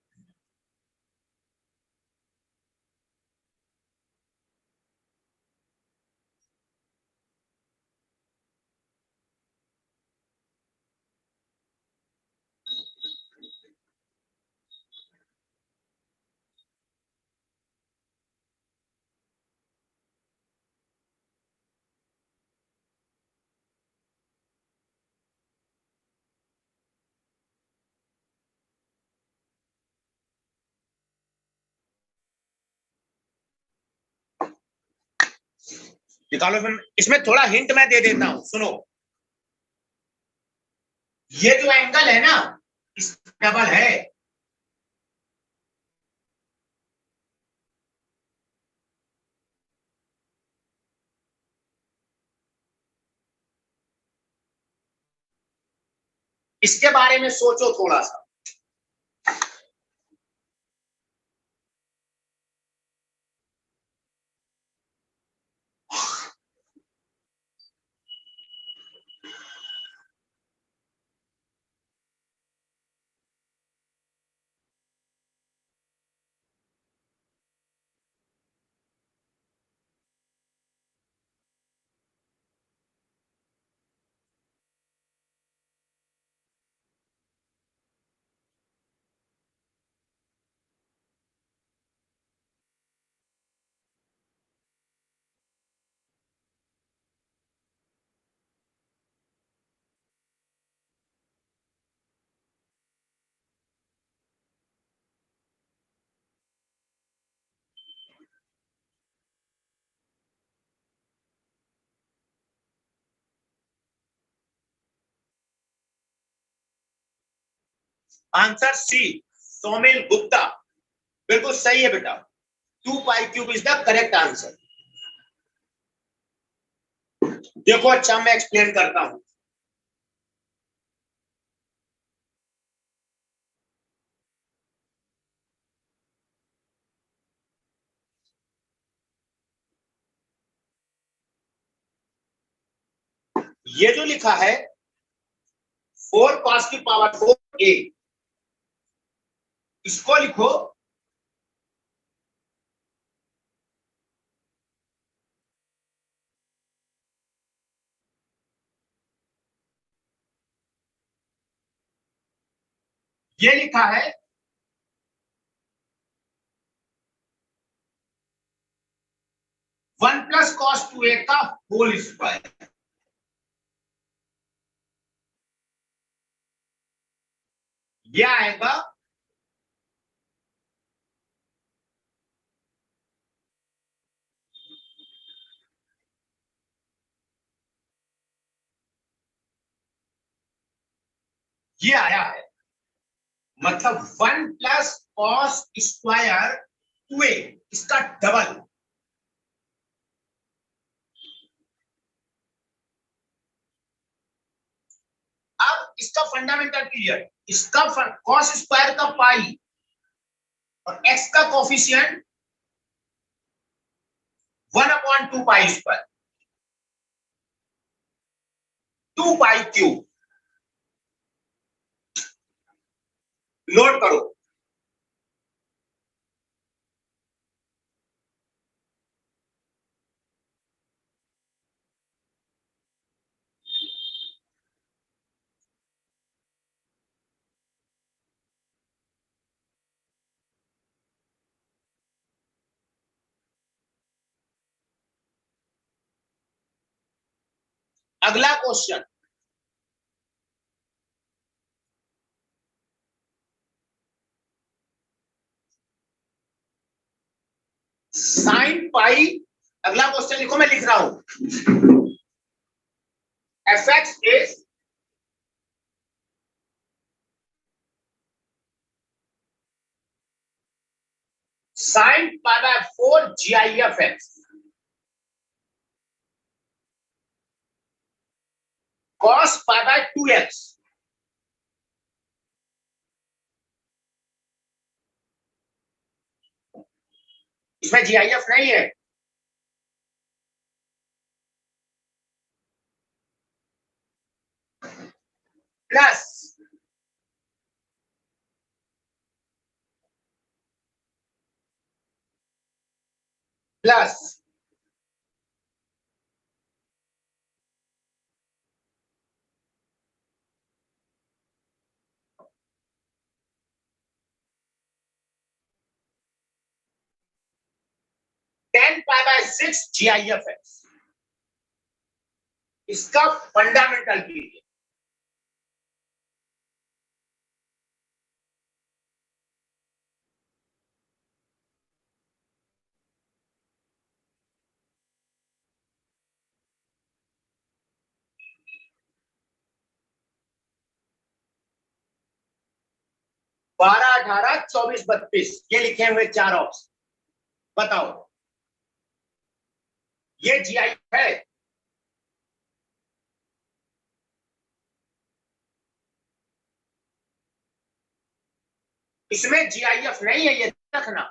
निकालो। फिर इसमें थोड़ा हिंट मैं दे देता हूं, सुनो। ये जो एंगल है ना, इस डबल है। इसके बारे में सोचो थोड़ा सा। Answer C, Somil Gupta. बिल्कुल सही है बेटा। 2π³ इज द करेक्ट आंसर। देखो अच्छा, मैं एक्सप्लेन करता हूं। ये जो लिखा है 4 cos⁴ इसको लिखो ये लिखा है 1 + cos⁴ का होल स्क्वायर। ये आएगा ये आया है, मतलब 1 + cos⁴ इसका डबल। अब इसका फंडामेंटल क्लियर। इसका cos² का पाई और x का कोफिशिएंट 1/2π²। 2π³ नोट करो। अगला क्वेश्चन, sin पाई। अगला क्वेश्चन लिखो, मैं लिख रहा हूं। fx is sin π/4 gif(x) cos π/2x इसमें GIF नहीं है। Plus plus ten pi by 6 GIF-X, इसका फंडामेंटल पीरियड। बारह, 18, 24, 32, ये लिखे हुए 4 ऑप्शन। बताओ ये GIF है? इसमें GIF नहीं है, ये रखना।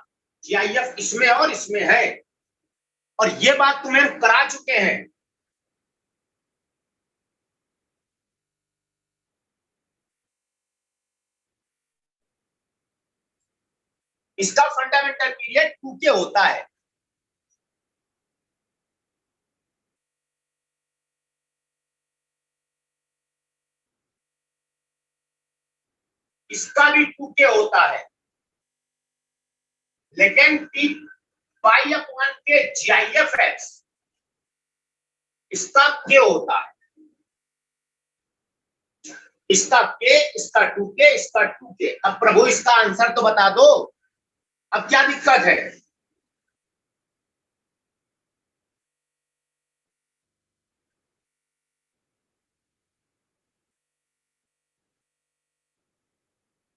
GIF इसमें और इसमें है, और ये बात तुम्हें करा चुके हैं। इसका फंडामेंटल पीरियड 2K होता है। इसका भी 2K होता है, लेकिन T पाई अपॉन के GIF-X इसका K होता है। इसका K, इसका 2K, इसका 2K। अब प्रभु इसका आंसर तो बता दो, अब क्या दिक्कत है?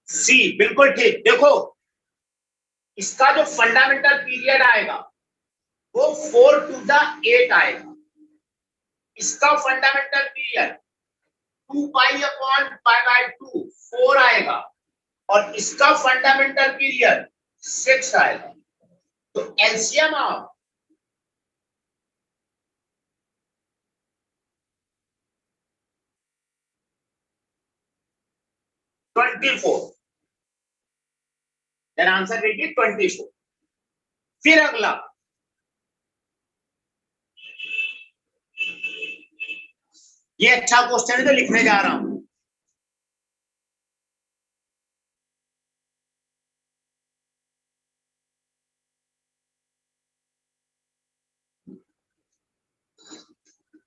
सी, बिल्कुल ठीक। देखो इसका जो फंडामेंटल पीरियड आएगा वो 4 to the 8 आएगा। इसका fundamental period 2 pi upon pi by 2 4 आएगा, और इसका फंडामेंटल पीरियड 6 आएगा। तो LCM of 24, then answer will be 24। फिर अगला, ये अच्छा क्वेश्चन है तो लिखने जा रहा हूं।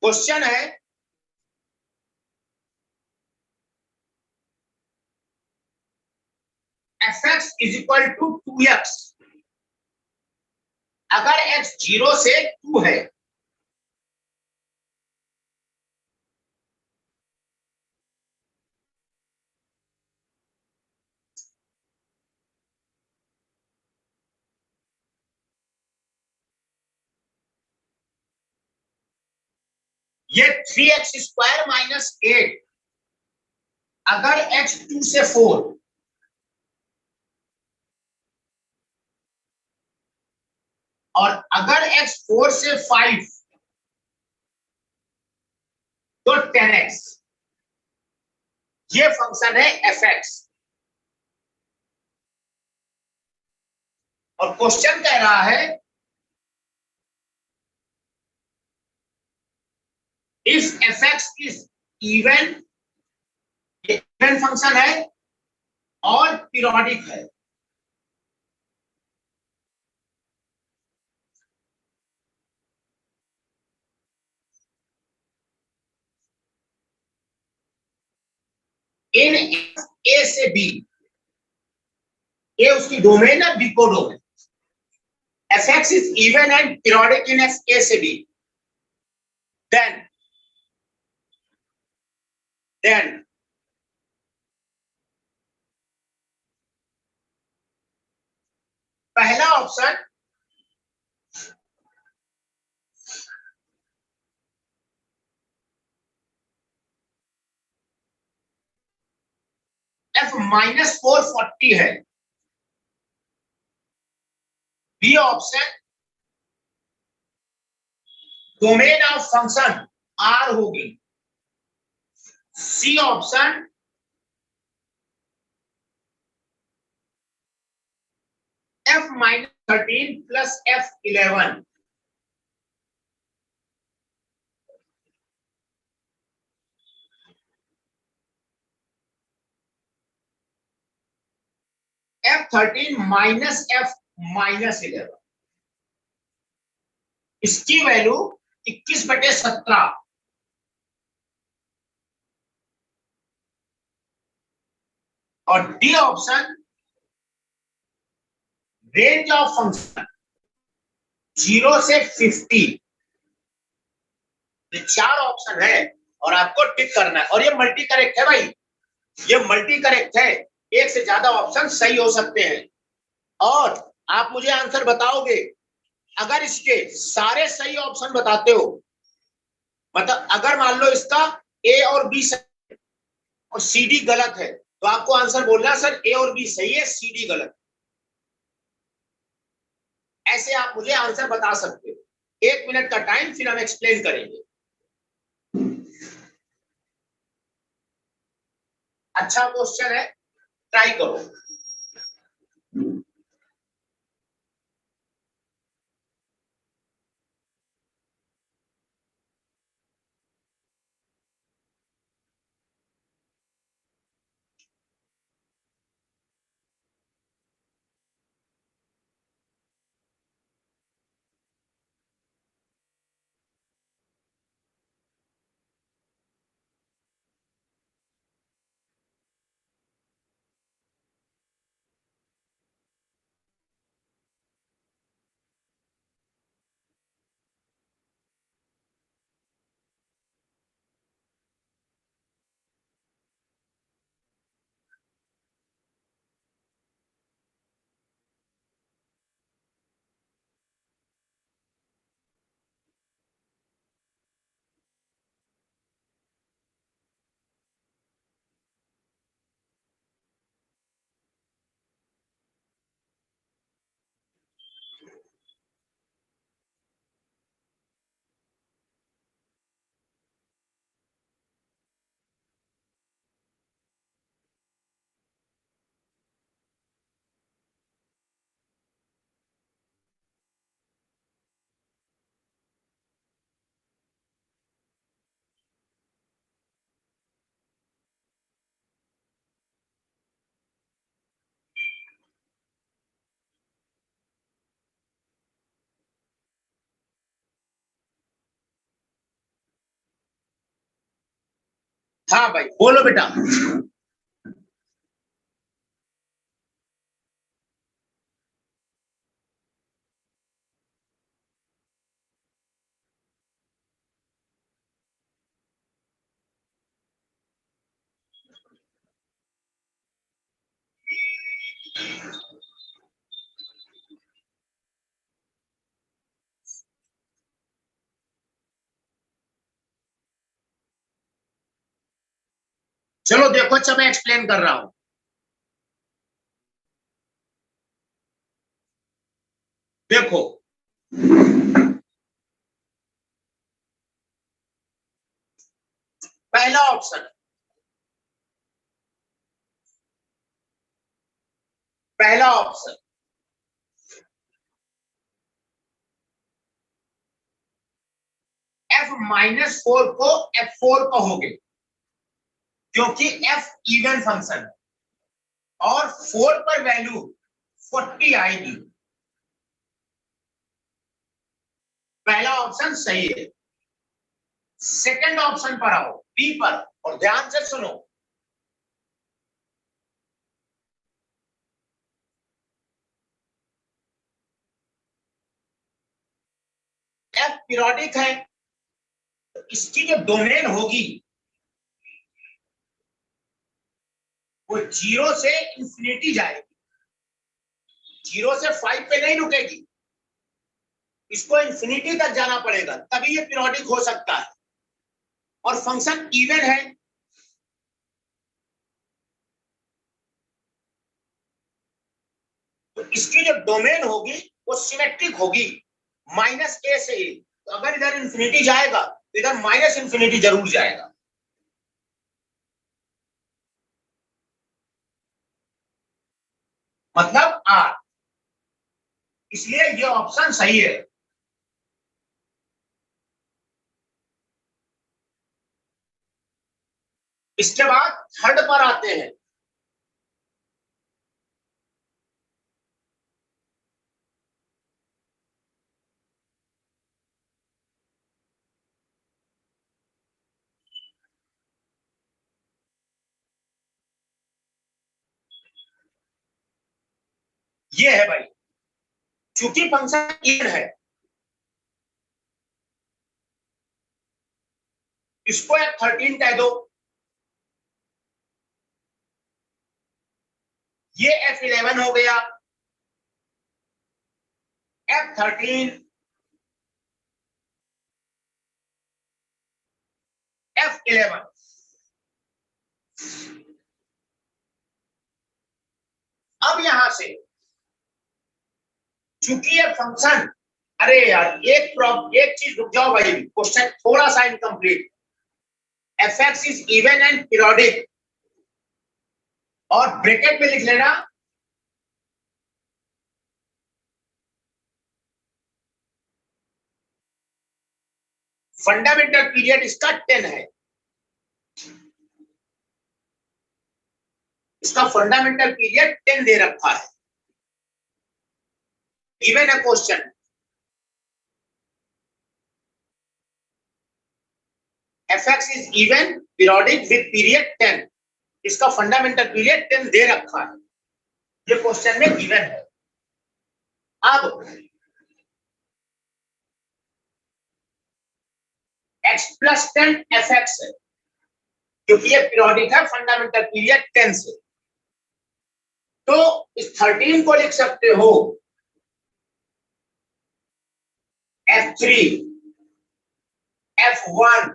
क्वेश्चन है fx is equal to 2x, अगर x 0 से 2 है, ये 3x स्क्वायर माइनस 8 अगर x 2 से 4, और अगर x 4 से 5 तो 10x। ये फंक्शन है fx, और क्वेश्चन कह रहा है इफ fx इज इवन, ये इवन फंक्शन है और पीरियोडिक है। इन ए से बी, ए उसकी डोमेन है, बी को domain. fx is even and periodic in a से b, then पहला ऑप्शन f -440 है, B option domain of function r होगी, C option f -13 plus f11 F13 minus F minus 11, इसकी वैल्यू 21/17। और D option range of function 0 से 50। ये 4 option है और आपको टिक करना है। और ये मल्टी करेक्ट है भाई, ये मल्टी करेक्ट है, एक से ज्यादा ऑप्शन सही हो सकते हैं। और आप मुझे आंसर बताओगे अगर इसके सारे सही ऑप्शन बताते हो, मतलब अगर मान लो इसका ए और बी सही और सी डी गलत है, तो आपको आंसर बोलना सर ए और बी सही है, सी डी गलत। ऐसे आप मुझे आंसर बता सकते हो। 1 मिनट का टाइम, फिर हम एक्सप्लेन करेंगे। अच्छा क्वेश्चन है, ट्राई करो। हाँ भाई बोलो बेटा। चलो देखो, अच्छा मैं एक्सप्लेन कर रहा हूं। देखो, पहला ऑप्शन, पहला ऑप्शन F-4 को F4 कहोगे, क्योंकि F इवन फंक्शन है और 4 पर वैल्यू 40 आएगी। पहला ऑप्शन सही है। सेकंड ऑप्शन पर आओ, बी पर, और ध्यान से सुनो। F पीरियोडिक है, तो इसकी जो डोमेन होगी वो 0 से इंफिनिटी जाएगी, 0 से 5 पे नहीं रुकेगी, इसको इंफिनिटी तक जाना पड़ेगा, तभी ये पीरियोडिक हो सकता है। और फंक्शन इवन है, तो इसकी जो डोमेन होगी वो सिमेट्रिक होगी, -a से a। तो अगर इधर इंफिनिटी जाएगा तो इधर माइनस इंफिनिटी जरूर जाएगा। मतलब r, इसलिए ये ऑप्शन सही है। इसके बाद थर्ड पर आते हैं। ये है भाई, चूंकि फंक्शन इवन है, इसको F13 कह दो, ये F11 हो गया, F13, F11। अब यहां से चूंकि ये फंक्शन, अरे यार एक चीज रुक जाओ भाई, क्वेश्चन थोड़ा सा incomplete. fx is even and periodic, और ब्रैकेट में लिख लेना फंडामेंटल पीरियड इसका 10 है, इसका फंडामेंटल पीरियड 10 दे रखा है, इवन है question. fx is even periodic with period 10, इसका फंडामेंटल पीरियड 10 दे रखा है, ये क्वेश्चन में इवन है। अब x प्लस 10 fx है, क्योंकि ये पीरियोडिक है, फंडामेंटल पीरियड 10 से, तो इस 13 को लिख सकते हो F3, F1,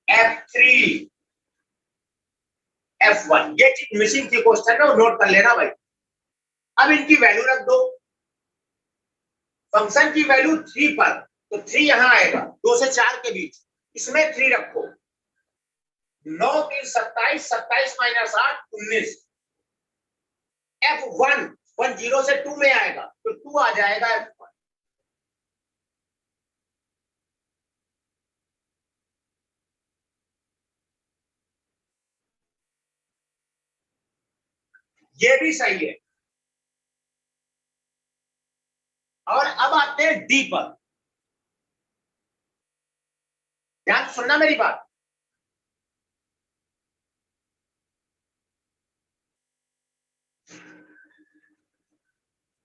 F3, F1। ये चीज मिसिंग थी क्वेश्चन में, नोट कर लेना भाई। अब इनकी वैल्यू रख दो, फंक्शन की वैल्यू 3 पर, तो 3 यहां आएगा 2 से 4 के बीच, इसमें 3 रखो, 9 3 27, 27 माइनस 8 19। F1 1 0 से 2 में आएगा, तो 2 आ जाएगा F1। ये भी सही है। और अब आते हैं डी पर, ध्यान सुनना मेरी बात।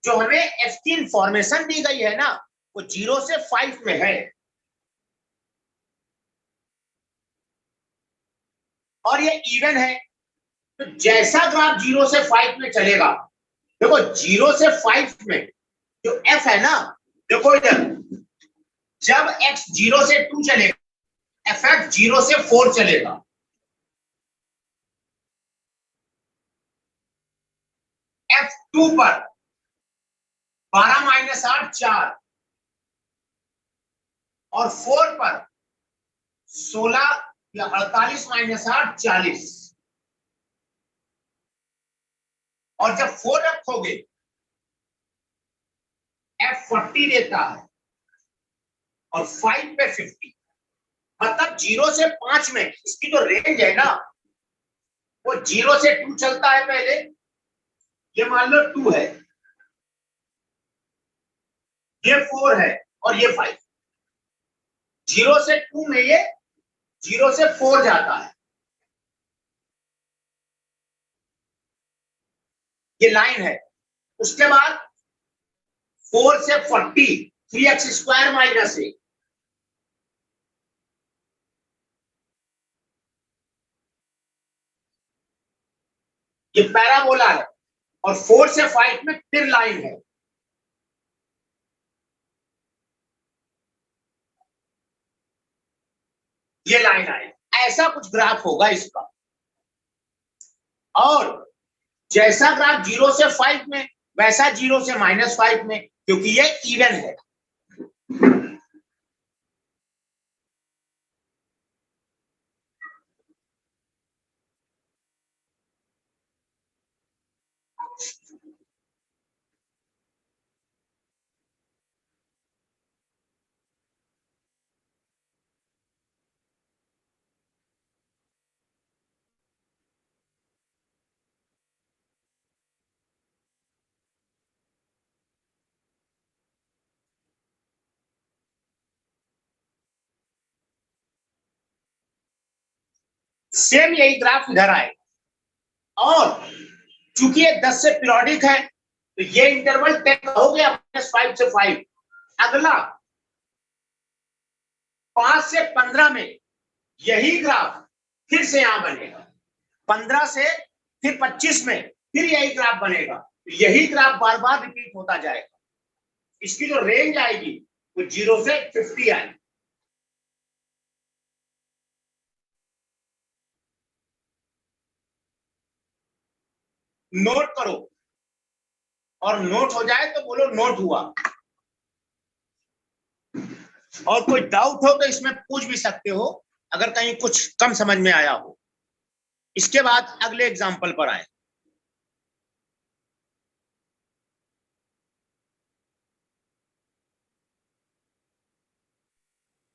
जो हमें एफ की इंफॉर्मेशन दी गई है ना, वो 0 से 5 में है, और ये इवन है, तो जैसा ग्राफ 0 से 5 में चलेगा, देखो 0 से 5 में जो f है ना, देखो इधर, जब x 0 से 2 चलेगा, fx 0 से 4 चलेगा, f2 पर 12 माइनस 8 4, और 4 पर 16 या 48 माइनस 8 40, और जब 4 रखोगे F40 देता है, और 5 पे 50, मतलब 0 से 5 में इसकी जो रेंज है ना, वो 0 से 2 चलता है पहले, ये मान लो 2 है, ये 4 है, और ये 5। 0 से 2 में ये 0 से 4 जाता है, ये लाइन है। उसके बाद 4 से 40, 3x स्क्वायर माइनस 1, ये पैराबोला है, और 4 से 5 में फिर लाइन है, ये लाइन आए, ऐसा कुछ ग्राफ होगा इसका। और जैसा ग्राफ 0 से 5 में, वैसा 0 से -5 में, क्योंकि ये इवन है। सेम यही ग्राफ इधर आएगा, और चूंकि ये 10 से पीरियोडिक है तो ये इंटरवल 10 हो गया, -5 से 5। अगला 5 से 15 में यही ग्राफ फिर से यहां बनेगा, 15 से फिर 25 में फिर यही ग्राफ बनेगा, यही ग्राफ बार बार रिपीट होता जाएगा। इसकी जो रेंज आएगी वो 0 से 50 आएगी। नोट करो, और नोट हो जाए तो बोलो नोट हुआ। और कोई डाउट हो तो इसमें पूछ भी सकते हो, अगर कहीं कुछ कम समझ में आया हो। इसके बाद अगले एग्जाम्पल पर आए।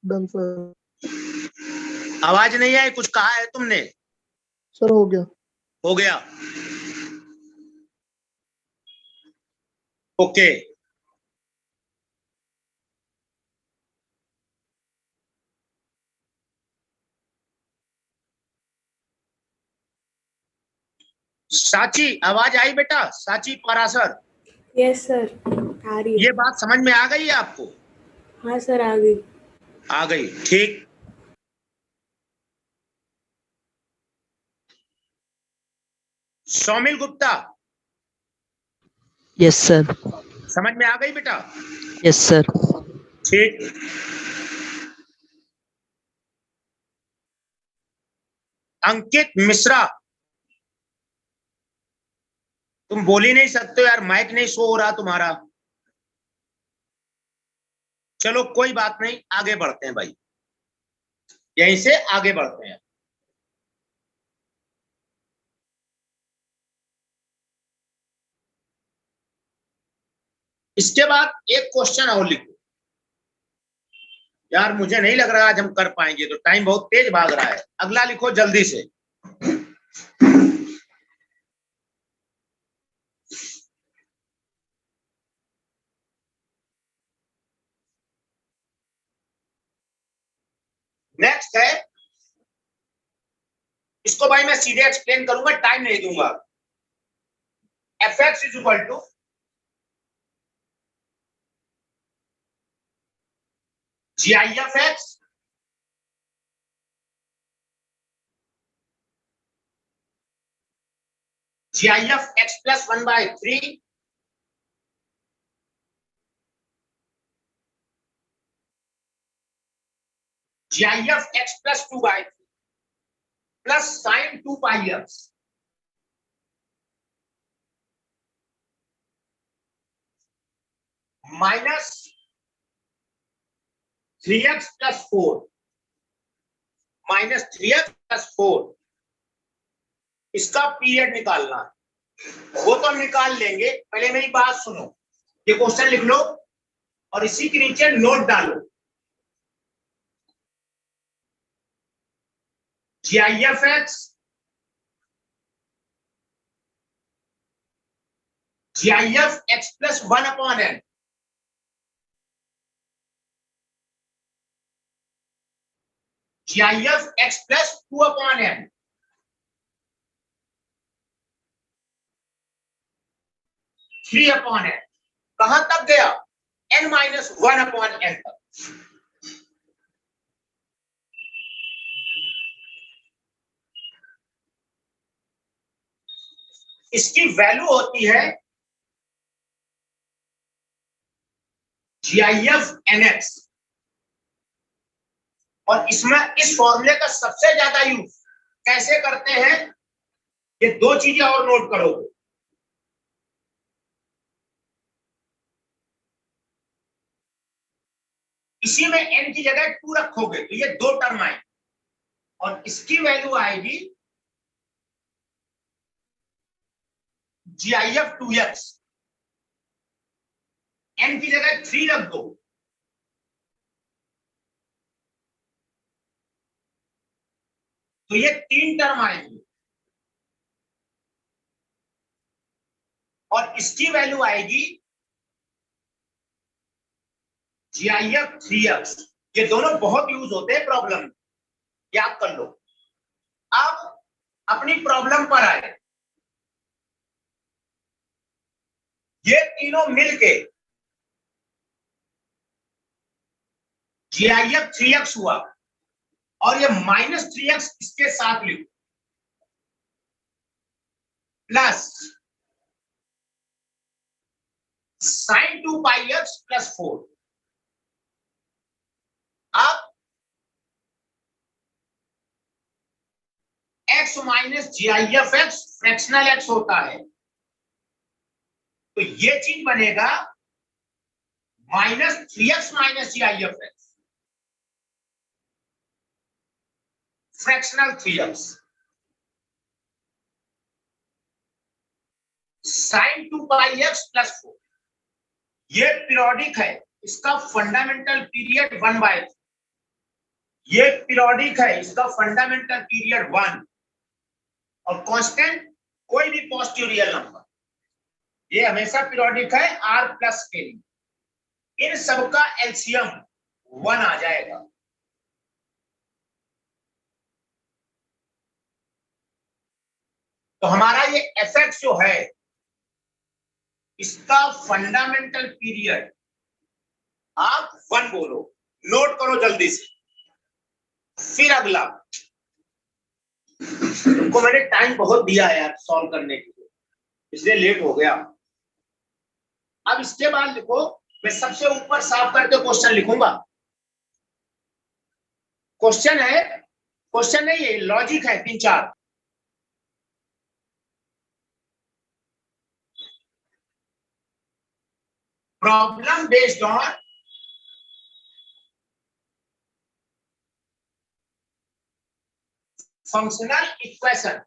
Done sir. आवाज नहीं आई, कुछ कहा है तुमने? सर हो गया। हो गया, ओके। साची आवाज आई बेटा? साची पारासर, यस सर, आ रही ये है। बात समझ में आ गई है आपको? हाँ सर, आ गई। आ गई, ठीक। Saumil Gupta, yes sir. समझ में आ गई बेटा? Yes sir. ठीक। अंकित मिश्रा, तुम बोल ही नहीं सकते हो यार, माइक नहीं शो हो रहा तुम्हारा। चलो कोई बात नहीं, आगे बढ़ते हैं भाई, यहीं से आगे बढ़ते हैं। इसके बाद एक क्वेश्चन और लिखो। यार मुझे नहीं लग रहा आज हम कर पाएंगे, तो टाइम बहुत तेज भाग रहा है। अगला लिखो जल्दी से। नेक्स्ट है, इसको भाई मैं सीधे एक्सप्लेन करूंगा, टाइम नहीं दूंगा। fx is equal to GIFX GIFX plus 1/3 GIFX plus 2/3 plus sin 2πx minus 3x plus 4 minus 3x plus 4। इसका पीरियड निकालना है, वो तो हम निकाल लेंगे। पहले मेरी बात सुनो, ये क्वेश्चन लिख लो और इसी के नीचे नोट डालो। GIFX GIFX plus 1/n GIFX plus 2/n 3/n। कहां तक गया? n-1/n तक। इसकी वैल्यू होती है GIF-NX, और इसमें इस फॉर्मूले का सबसे ज्यादा यूज कैसे करते हैं, ये दो चीजें और नोट करोगे। इसी में n की जगह 2 रखोगे तो ये 2 टर्म आएगी, और इसकी वैल्यू आएगी GIF-2x। n की जगह 3 रख दो तो ये 3 टर्म आएगी, और इसकी वैल्यू आएगी GIF-3x। ये दोनों बहुत यूज होते हैं प्रॉब्लम में, याद कर लो। अब अपनी प्रॉब्लम पर आए। ये तीनों मिलके GIF 3x हुआ और ये -3x इसके साथ लिखो प्लस sin 2πx प्लस 4। अब x minus GIF x fractional x होता है, तो ये चीज बनेगा -3x minus GIF x fractional 3x sin 2πx plus 4। ये पीरियोडिक है, इसका फंडामेंटल पीरियड 1/3। ये पीरियोडिक है, इसका फंडामेंटल पीरियड 1 और कांस्टेंट कोई भी पॉजिटिव रियल नंबर, ये हमेशा पीरियोडिक है r प्लस के लिए। इन सबका एलसीएम 1 आ जाएगा। तो हमारा ये fx जो है इसका फंडामेंटल पीरियड आप 1 बोलो, नोट करो जल्दी से। फिर अगला, तुमको मैंने टाइम बहुत दिया है यार सॉल्व करने के लिए, इसलिए लेट हो गया। अब इसके बाद लिखो, मैं सबसे ऊपर साफ करके क्वेश्चन लिखूंगा। क्वेश्चन है, क्वेश्चन नहीं है, लॉजिक है 3-4। Problem based on functional equation.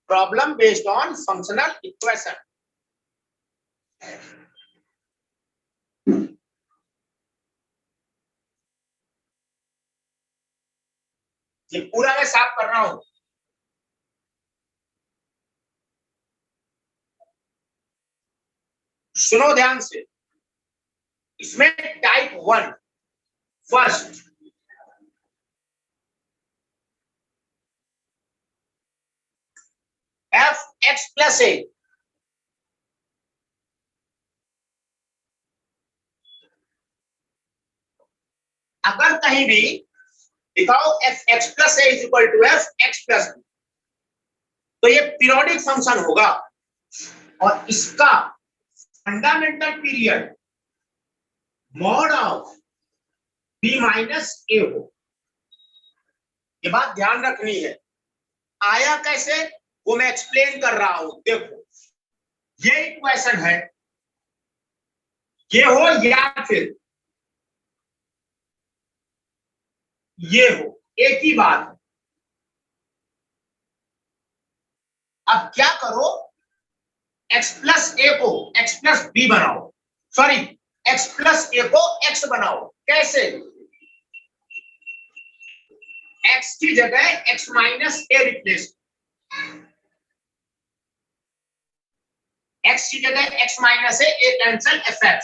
Problem based on functional equation. ये पूरा मैं साफ कर रहा हूं। सुनो ध्यान से, इसमें टाइप 1 फर्स्ट f(x + a) अगर कहीं भी दिखाओ f(x + a) = f(x + b), तो ये पीरियोडिक फंक्शन होगा और इसका fundamental period mod of b - a हो। ये बात ध्यान रखनी है। आया कैसे वो मैं एक्सप्लेन कर रहा हूं। देखो, ये इक्वेशन है, ये हो या फिर ये हो, एक ही बात है। अब क्या करो, x + a को x + b बनाओ, सॉरी x + a को x बनाओ। कैसे? x की जगह x - a रिप्लेस, x की जगह x - a cancel fx,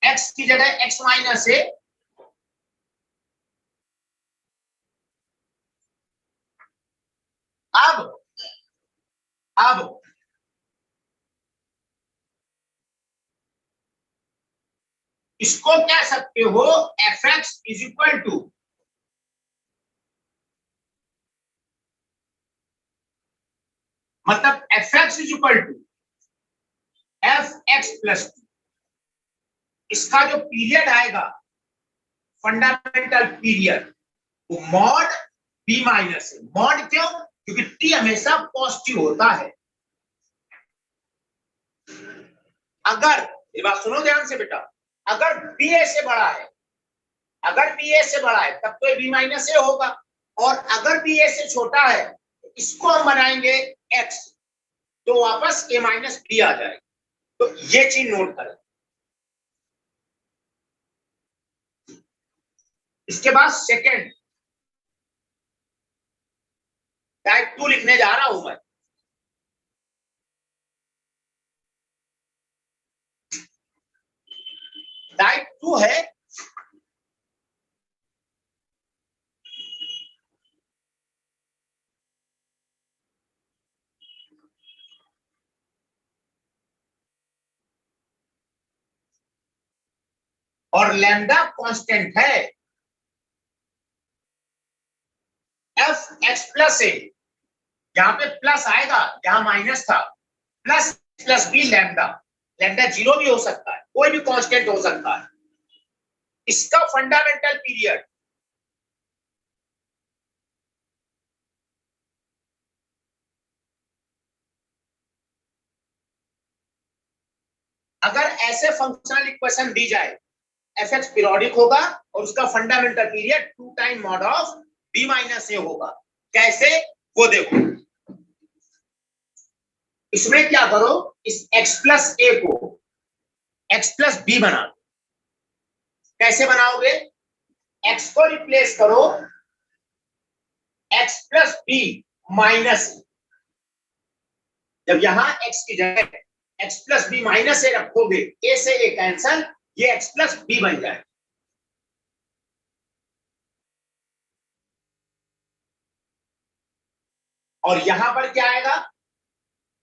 x की जगह x - a अब इसको कह सकते हो fx = मतलब fx = fx + b। इसका जो पीरियड आएगा फंडामेंटल पीरियड वो मॉड b - a। मॉड क्यों? क्योंकि t हमेशा पॉजिटिव होता है। अगर, ये बात सुनो ध्यान से बेटा, अगर b a से बड़ा है, अगर b a से बड़ा है तब तो b - a होगा, और अगर b a से छोटा है तो इसको हम बनाएंगे x, तो वापस a - b आ जाएगा। तो ये चीज नोट करें। इसके बाद सेकंड टाइप 2 लिखने जा रहा हूं मैं। टाइप 2 है और लैम्डा कांस्टेंट है, एफ एक्स प्लस ए, यहां पे प्लस आएगा, यहां माइनस था, plus plus B lambda, lambda 0 भी हो सकता है, कोई भी कांस्टेंट हो सकता है। इसका फंडामेंटल पीरियड अगर ऐसे फंक्शनल इक्वेशन दी जाए, एफ एक्स पीरियोडिक होगा और उसका fundamental period 2 time mod of b minus a होगा। कैसे, वो देखो। इसमें क्या करो, इस x प्लस ए को x प्लस बी बना दो। कैसे बनाओगे, x को रिप्लेस करो x प्लस बी माइनस, जब यहां x की जगह x प्लस बी माइनस ए रखोगे, a से a कैंसल, ये x प्लस बी बन जाए। और यहां पर क्या आएगा,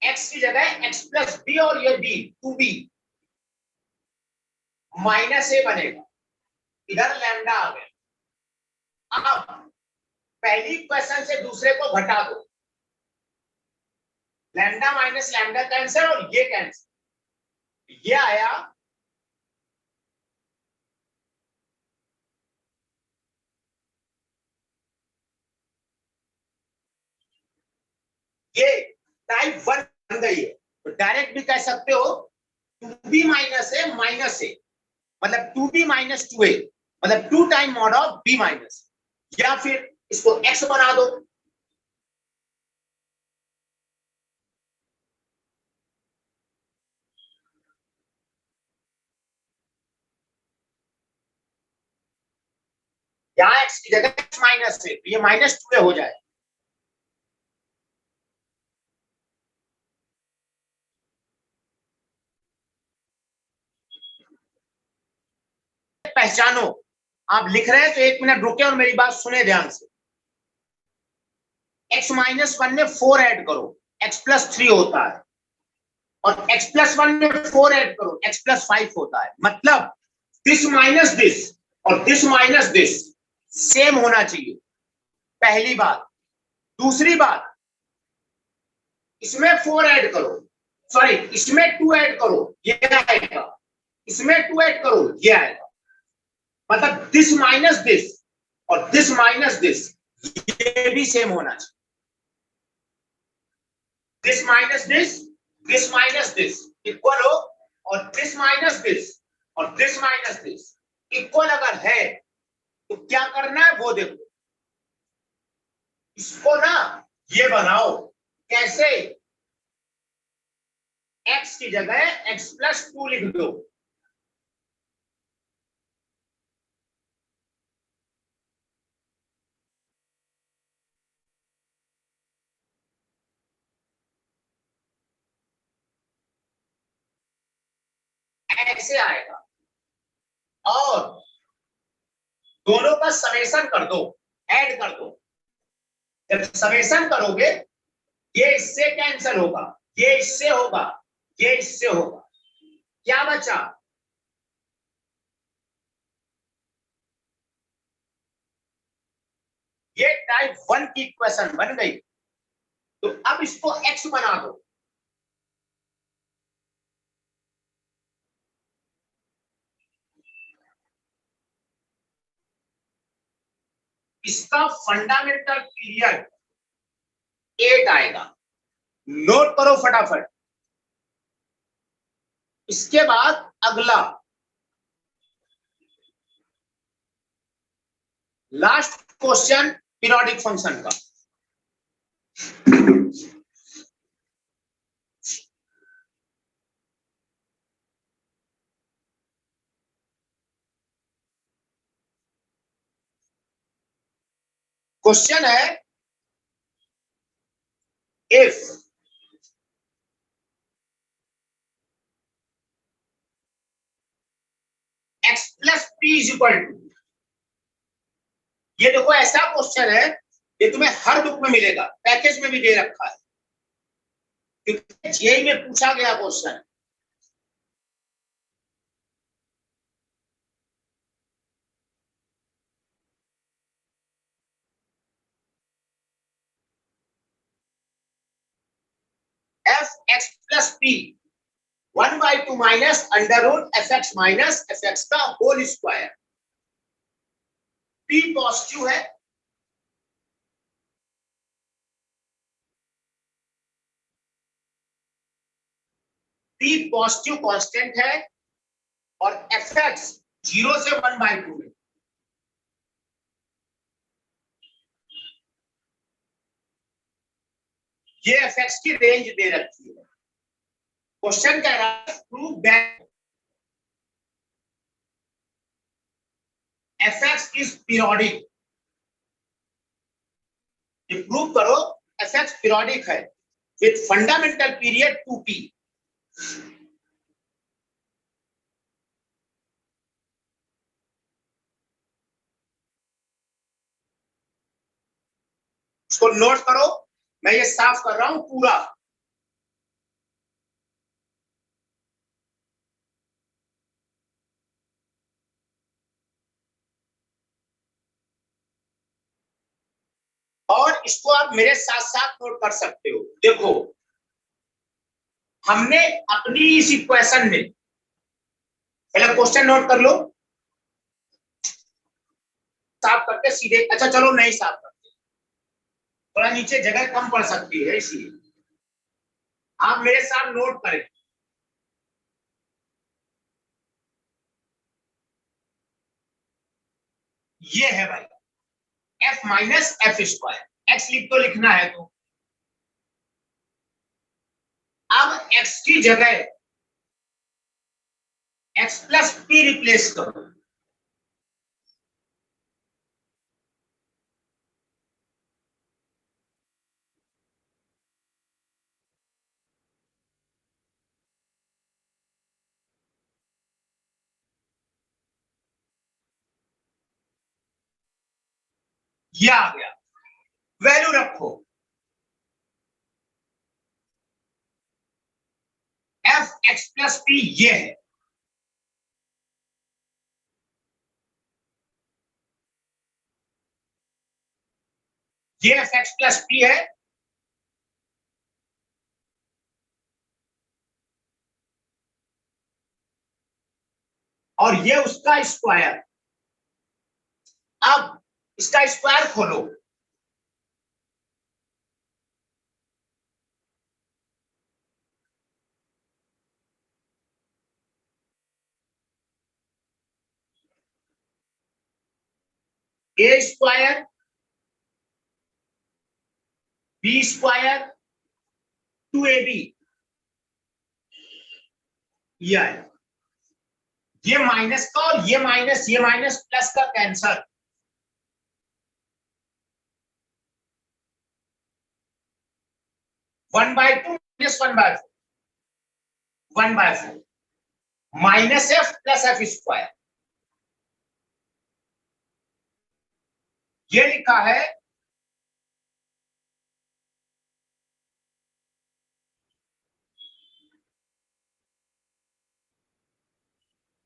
x की जगह x प्लस बी और ये b 2b माइनस ए बनेगा, इधर लैम्डा आ गया। अब पहली इक्वेशन से दूसरे को घटा दो, लैम्डा माइनस लैम्डा कैंसिल और ये कैंसिल, ये आया ये टाइप 1 बन गई है। तो डायरेक्ट भी कह सकते हो 2b माइनस ए माइनस ए, मतलब 2b माइनस 2a, मतलब 2 time mod of b minus, या फिर इसको x बना दो। यहां x की जगह x माइनस ए, ये माइनस 2a हो जाए। पहचानो, आप लिख रहे हैं तो 1 मिनट रुके और मेरी बात सुने ध्यान से। x माइनस 1 में 4 ऐड करो, x प्लस 3 होता है, और x प्लस 1 में 4 ऐड करो, x प्लस 5 होता है। मतलब दिस माइनस दिस और दिस माइनस दिस सेम होना चाहिए, पहली बात। दूसरी बात, इसमें 4 ऐड करो, सॉरी इसमें 2 ऐड करो, ये आएगा, इसमें 2 ऐड करो, ये आएगा। मतलब दिस माइनस दिस और दिस माइनस दिस, ये भी सेम होना चाहिए। दिस माइनस दिस इक्वल हो, और दिस माइनस दिस और दिस माइनस दिस इक्वल अगर है तो क्या करना है वो देखो। इसको ना ये बनाओ, कैसे, x की जगह x प्लस 2 लिख दो, ऐसे आएगा। और दोनों का समेशन कर दो, ऐड कर दो। जब समेशन करोगे, ये इससे कैंसिल होगा, ये इससे होगा, ये इससे होगा, क्या बचा, ये टाइप 1 की इक्वेशन बन गई। तो अब इसको x बना दो, इसका फंडामेंटल पीरियड 8 आएगा, नोट करो फटाफट। इसके बाद अगला लास्ट क्वेश्चन पीरियोडिक फंक्शन का। क्वेश्चन है, if x plus P is equal to, ये देखो ऐसा क्वेश्चन है, ये तुम्हें हर बुक में मिलेगा, पैकेज में भी दे रखा है, क्योंकि जेईई में पूछा गया question. F X plus P 1/2 minus under root F X minus F X का होल स्क्वायर। पी पॉजिटिव है, पी पॉजिटिव कांस्टेंट है और एफ एक्स 0 से 1/2 में। ये एफ एक्स की रेंज दे रखी है। क्वेश्चन कह रहा है prove that F X is periodic. ये प्रूव करो एफ एक्स पीरियोडिक है विथ फंडामेंटल पीरियड 2p। इसको नोट करो, मैं ये साफ कर रहा हूं पूरा। और इसको आप मेरे साथ साथ नोट कर सकते हो। देखो, हमने अपनी इस इक्वेशन में पहले क्वेश्चन नोट कर लो, साफ करके सीधे। अच्छा चलो नहीं साफ करते, थोड़ा नीचे जगह कम पड़ सकती है, इसलिए आप मेरे साथ नोट करें। ये है भाई F minus F square. X लिख तो लिखना है, तो अब एक्स की जगह एक्स प्लस पी रिप्लेस करो। ये आ गया, वैल्यू रखो। एफ एक्स प्लस पी ये है, ये एफ एक्स प्लस पी है। और ये उसका स्क्वायर। अब इसका स्क्वायर खोलो, ए स्क्वायर बी स्क्वायर 2ab, ये आया। ये माइनस का और ये माइनस प्लस का cancer. One by two minus 1/4 minus F plus F square. ये लिखा है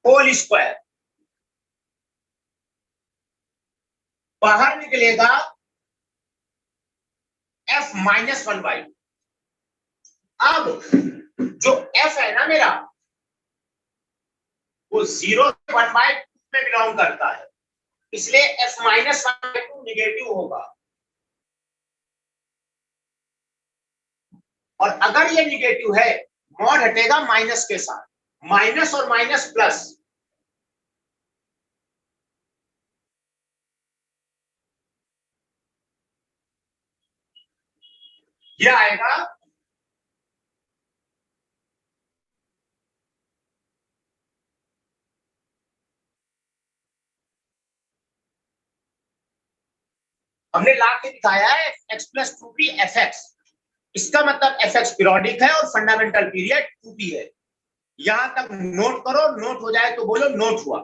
होल स्क्वायर। बाहर निकलेगा एफ माइनस 1/2। अब जो एफ है ना मेरा, वो 0 से 1/2 में बिलोंग करता है, इसलिए एफ माइनस 1/2 निगेटिव होगा। और अगर ये निगेटिव है, मॉड हटेगा माइनस के साथ, माइनस और माइनस प्लस। ये आएगा हमने ला के दिखाया है x plus 2p F x. इसका मतलब एफ एक्स पीरियोडिक है और फंडामेंटल पीरियड 2p है। यहां तक नोट करो, नोट हो जाए तो बोलो नोट हुआ।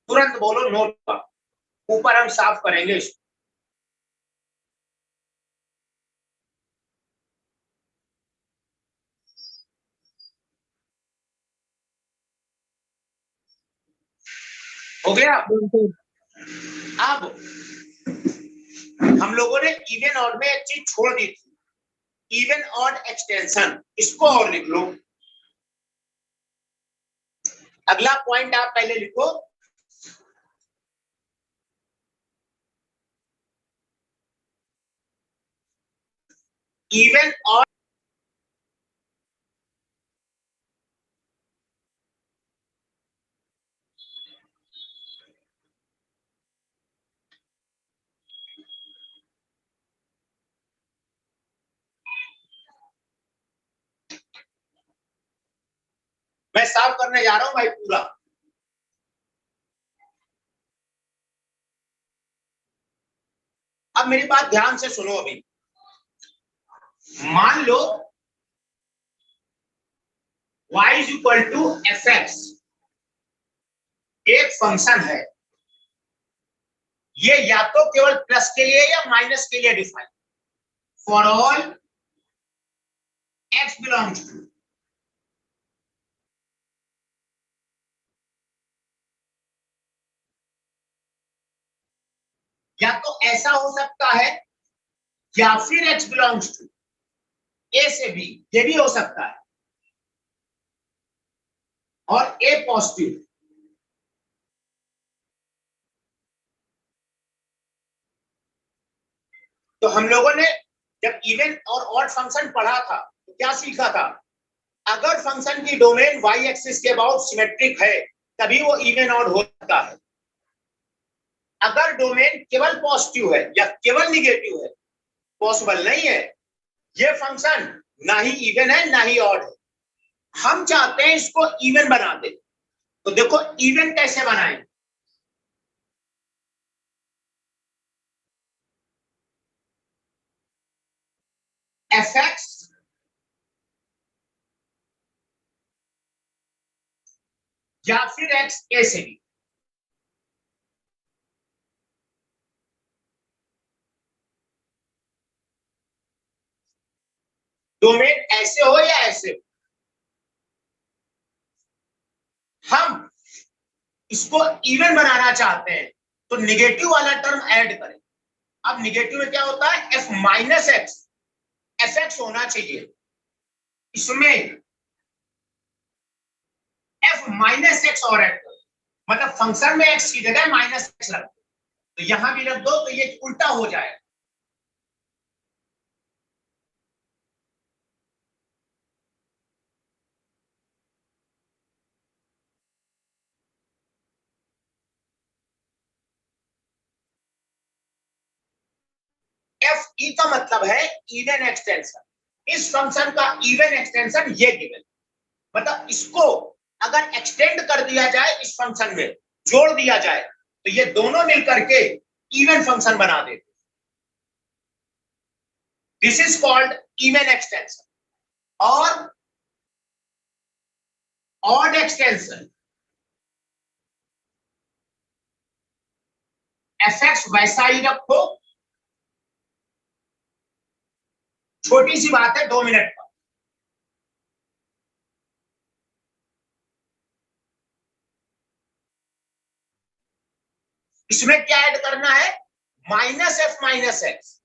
तुरंत बोलो नोट हुआ, ऊपर हम साफ करेंगे इसको। हो गया? अब हम लोगों ने इवन ऑड में एक चीज छोड़ दी थी, इवन ऑड एक्सटेंशन, इसको और लिख लो। अगला पॉइंट आप पहले लिखो, इवन ऑड मैं साफ करने जा रहा हूं भाई पूरा। अब मेरी बात ध्यान से सुनो। अभी मान लो y is equal to F X, एक फंक्शन है, ये या तो केवल प्लस के लिए या माइनस के लिए define, for all x belongs to, या तो ऐसा हो सकता है या फिर x बिलोंग्स टू a से b, ये भी हो सकता है, और a पॉजिटिव। तो हम लोगों ने जब इवन और ऑड फंक्शन पढ़ा था तो क्या सीखा था, अगर फंक्शन की डोमेन y एक्सिस के अबाउट सिमेट्रिक है तभी वो इवन ऑड हो सकता है। अगर डोमेन केवल पॉजिटिव है या केवल निगेटिव है, पॉसिबल नहीं है। ये फंक्शन ना ही इवन है ना ही ऑड है, हम चाहते हैं इसको इवन बना दे। तो देखो इवन कैसे बनाएं, एफ एक्स या फिर एक्स ए से बी, डोमेन ऐसे हो या ऐसे हो, हम इसको इवन बनाना चाहते हैं तो निगेटिव वाला टर्म ऐड करें। अब निगेटिव में क्या होता है, F minus X, F x होना चाहिए, इसमें एफ माइनस एक्स और ऐड करो, मतलब फंक्शन में एक्स की जगह माइनस एक्स रख दो, तो यहां भी रख दो तो ये उल्टा हो जाएगा। एफ ई का मतलब है इवन एक्सटेंशन, इस फंक्शन का इवन एक्सटेंशन ये गिवन, मतलब इसको अगर एक्सटेंड कर दिया जाए, इस फंक्शन में जोड़ दिया जाए तो ये दोनों मिलकर के इवन फंक्शन बना देते। This is called even extension. और ऑड एक्सटेंशन, एफ एक्स वैसा ही रखो, छोटी सी बात है, 2 मिनट का। इसमें क्या ऐड करना है, माइनस एफ माइनस एक्स,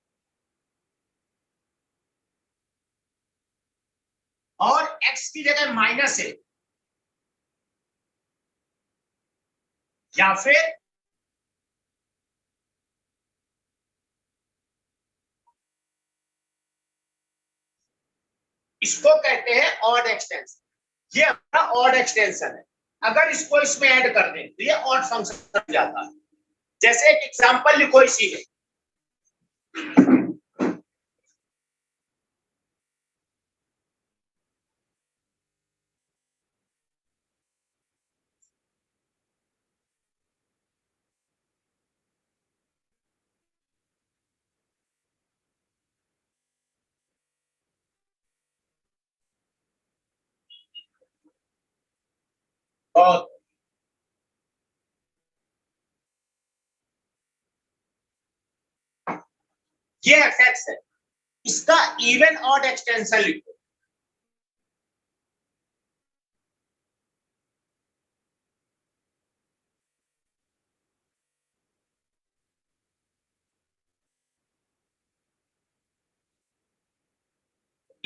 और x की जगह माइनस है, या फिर इसको कहते हैं ऑड एक्सटेंशन। ये हमारा ऑड एक्सटेंशन है, अगर इसको इसमें ऐड कर दें तो ये ऑड फंक्शन बन जाता है। जैसे एक एग्जांपल लिखो इसी में, और ये एफएक्स है, इसका इवन ऑड एक्सटेंशन लिखो।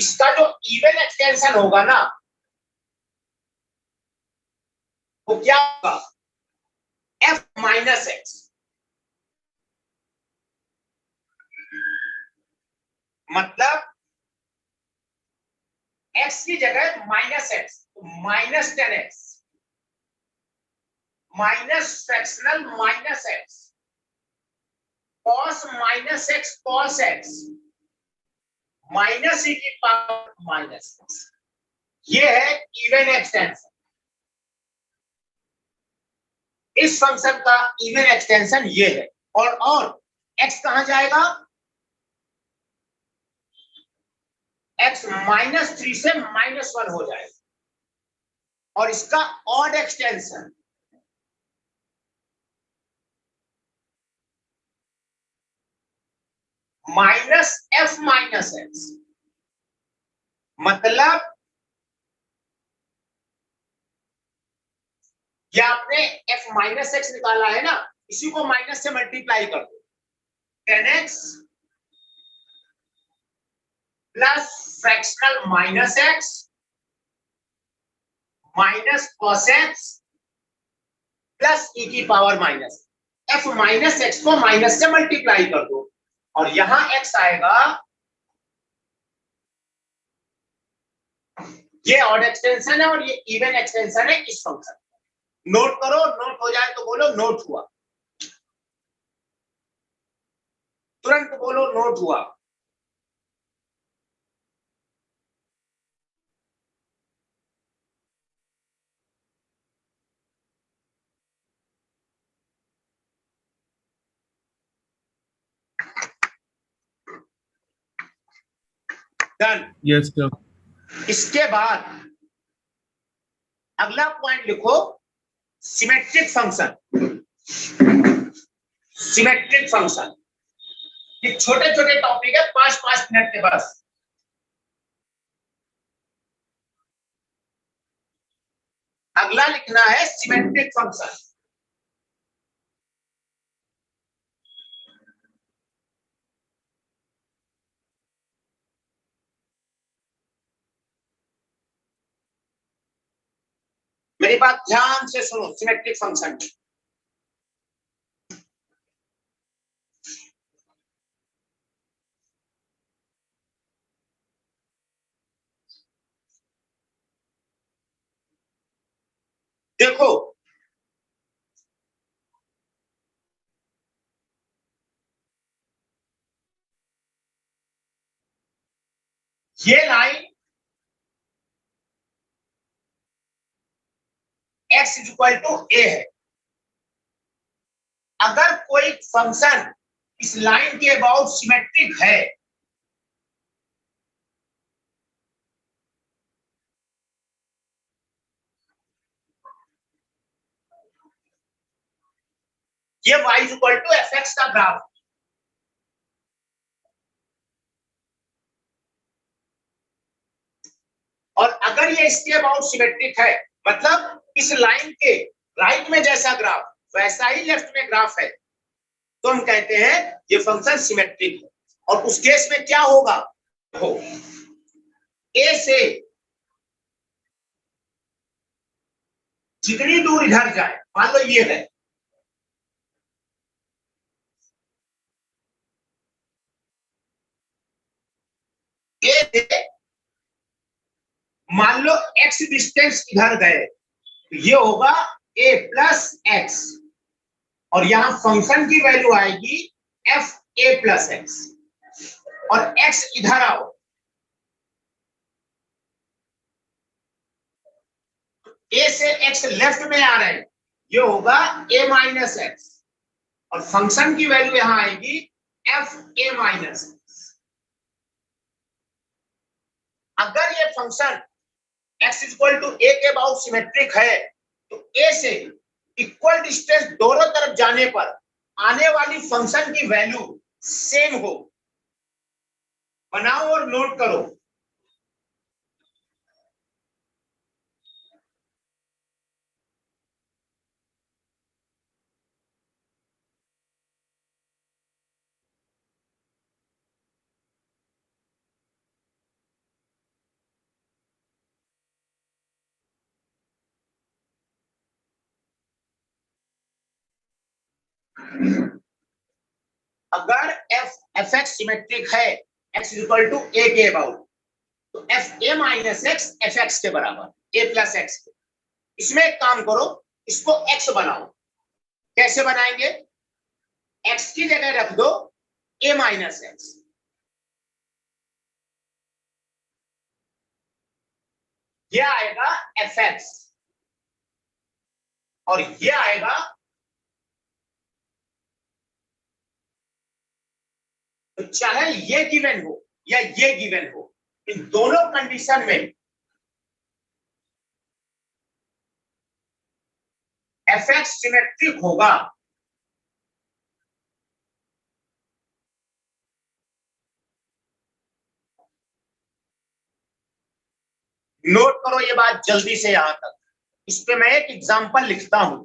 इसका जो इवन एक्सटेंशन होगा ना वो क्या होगा, एफ माइनस एक्स। मतलब एक्स की जगह minus x, minus 10x minus fractional minus x cos minus x cos x minus e की पावर माइनस एक्स। ये है इवन एक्सटेंशन। इस फंक्शन का इवन एक्सटेंशन ये है। और x कहां जाएगा, x -3 से -1 हो जाएगा। और इसका odd extension -f minus x. मतलब ये आपने f माइनस एक्स निकाला है ना, इसी को माइनस से मल्टीप्लाई कर दो। 10x plus fractional minus x minus cos x plus e की power minus. f minus x को माइनस से मल्टीप्लाई कर दो और यहां x आएगा। ये ऑड एक्सटेंशन है और ये इवन एक्सटेंशन है इस फंक्शन। नोट करो, नोट हो जाए तो बोलो नोट हुआ, तुरंत बोलो नोट हुआ। डन। Yes sir. इसके बाद अगला पॉइंट लिखो, सिमेट्रिक फंक्शन। सिमेट्रिक फंक्शन ये छोटे छोटे टॉपिक है, 5-5 मिनट के बस। अगला लिखना है सिमेट्रिक फंक्शन। मेरी बात ध्यान से सुनो, सिमेट्रिक फंक्शन देखो। ये लाइन x इक्वल टू ए है। अगर कोई फंक्शन इस लाइन के अबाउट सिमेट्रिक है ये y equal to F X का ग्राफ। और अगर ये इसके अबाउट सिमेट्रिक है, मतलब इस लाइन के राइट में जैसा ग्राफ वैसा ही लेफ्ट में ग्राफ है, तो हम कहते हैं ये फंक्शन सिमेट्रिक है। और उस केस में क्या होगा, हो ए से जितनी दूर इधर जाए, मान लो ये है, ए से मान लो x डिस्टेंस इधर गए तो ये होगा a प्लस एक्स। और यहां फंक्शन की वैल्यू आएगी एफ ए प्लस एक्स। और x इधर आओ, a से x लेफ्ट में आ रहे हैं, ये होगा a माइनस एक्स। और फंक्शन की वैल्यू यहां आएगी एफ ए माइनस एक्स। अगर ये फंक्शन x इक्वल टू ए के अबाउट सिमेट्रिक है तो a से इक्वल डिस्टेंस दोनों तरफ जाने पर आने वाली फंक्शन की वैल्यू सेम हो। बनाओ और नोट करो। अगर एफ एक्स सिमेट्रिक है, एक्स इक्वल टू ए के अबाउट, तो F A minus X F x के बराबर, ए प्लस एक्स। इसमें एक काम करो, इसको एक्स बनाओ। कैसे बनाएंगे? एक्स की जगह रख दो ए माइनस एक्स, ये आएगा एफ एक्स और ये आएगा, तो चाहे ये गिवन हो या ये गिवन हो, इन दोनों कंडीशन में एफ एक्स सिमेट्रिक होगा। नोट करो ये बात जल्दी से यहां तक। इस पे मैं एक एग्जांपल लिखता हूं।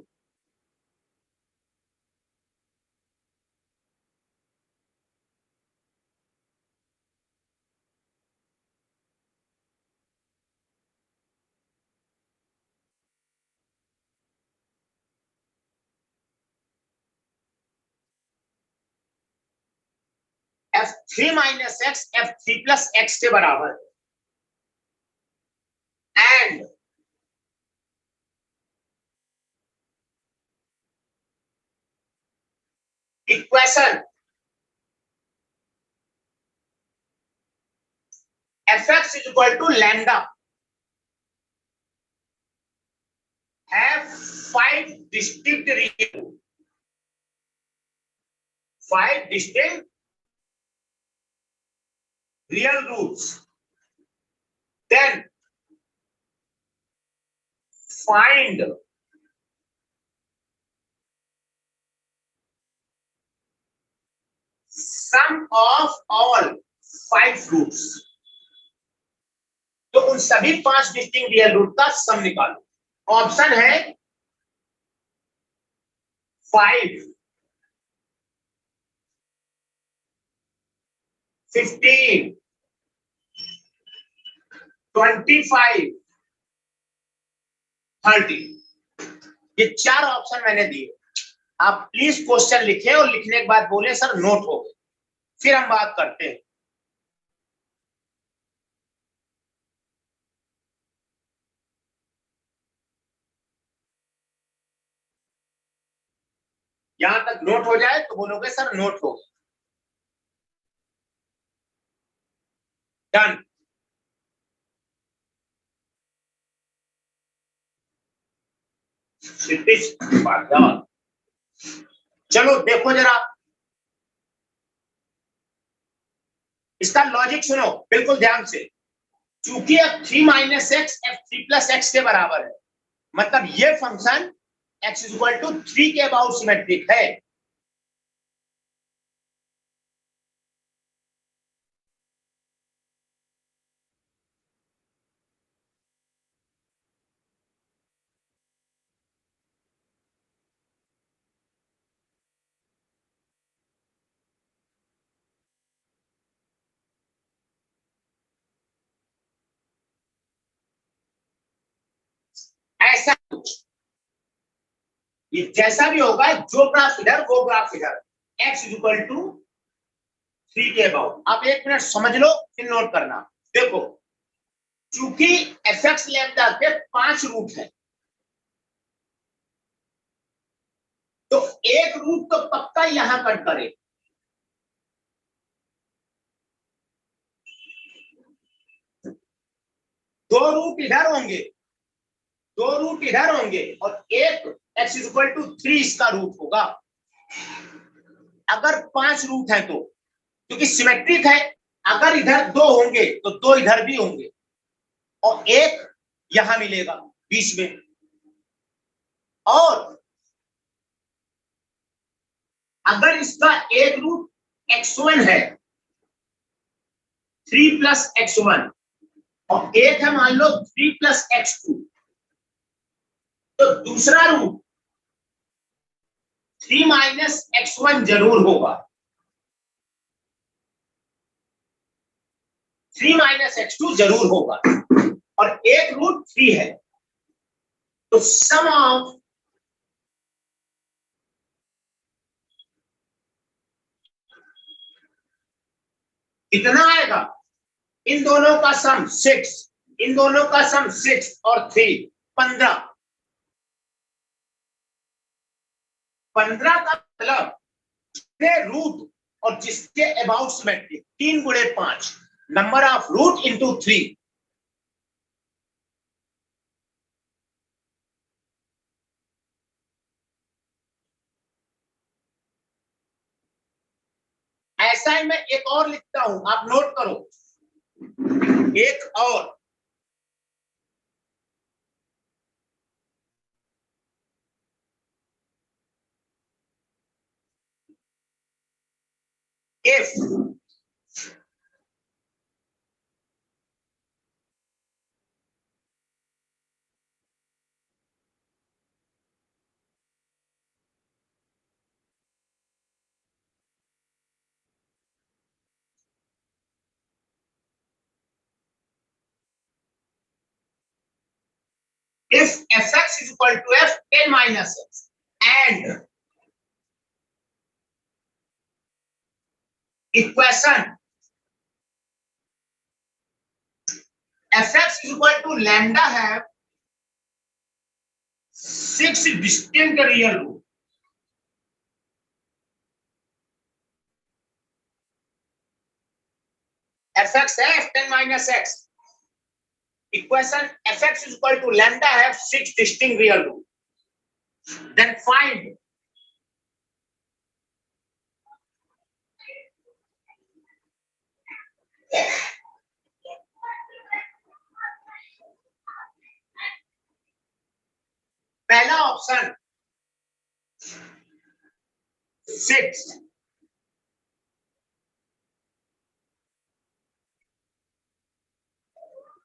F three minus X F three plus X के बराबर and equation F X is equal to lambda have 5 distinct real roots, then find sum of all 5 roots। तो उन सभी 5 डिस्टिंक्ट रियल रूट का सम निकालो। ऑप्शन है 5, 15, 25, 30। ये 4 ऑप्शन मैंने दिए। आप प्लीज क्वेश्चन लिखें और लिखने के बाद बोले सर नोट हो गए, फिर हम बात करते हैं। यहां तक नोट हो जाए तो बोलोगे सर नोट हो गए। डन। चलो देखो जरा, इसका लॉजिक सुनो बिल्कुल ध्यान से। चूंकि F three minus X F three plus X के बराबर है, मतलब ये function X is equal to 3 के अबाउट सिमेट्रिक है। ऐसा कुछ, ये जैसा भी होगा, जो ग्राफ इधर वो ग्राफ इधर, एक्स इज इक्वल टू 3 के अबाउट। आप एक मिनट समझ लो फिर नोट करना। देखो, चूंकि एफ एक्स लैम्डा के 5 रूट है, तो एक रूट तो पक्का यहां कट करे, दो रूट इधर होंगे, दो रूट इधर होंगे और एक एक्स इज इक्वल टू 3 इसका रूट होगा। अगर 5 रूट है तो, क्योंकि सिमेट्रिक है, अगर इधर 2 होंगे तो 2 इधर भी होंगे और एक यहां मिलेगा बीच में। और अगर इसका एक रूट x1 है, 3 प्लस x1, और एक है मान लो 3 प्लस x2, तो दूसरा रूट 3 माइनस x1 जरूर होगा। 3 माइनस x2 जरूर होगा और एक रूट 3 है, तो सम ऑफ कितना आएगा? इन दोनों का सम 6, इन दोनों का सम 6 और 3 15। 15 का मतलब रूट और जिसके अबाउट सिमेट्रिक 3 गुणे 5, नंबर ऑफ रूट इंटू 3। ऐसा ही मैं एक और लिखता हूं, आप नोट करो, एक और। if if fx is equal to f 10 minus x and equation fx is equal to lambda have 6 distinct real root, fx है 10 minus x, equation fx is equal to lambda have 6 distinct real root, then find पहला option 6,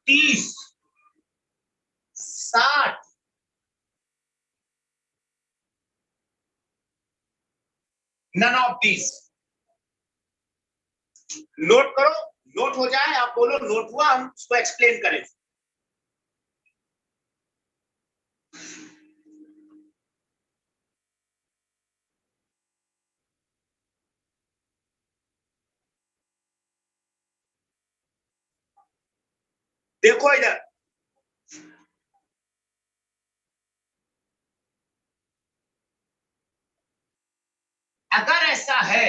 तीस, 60, none of these। Note करो, note हो जाए, आप बोलो note हुआ, हम उसको एक्सप्लेन करें। देखो इधर, अगर ऐसा है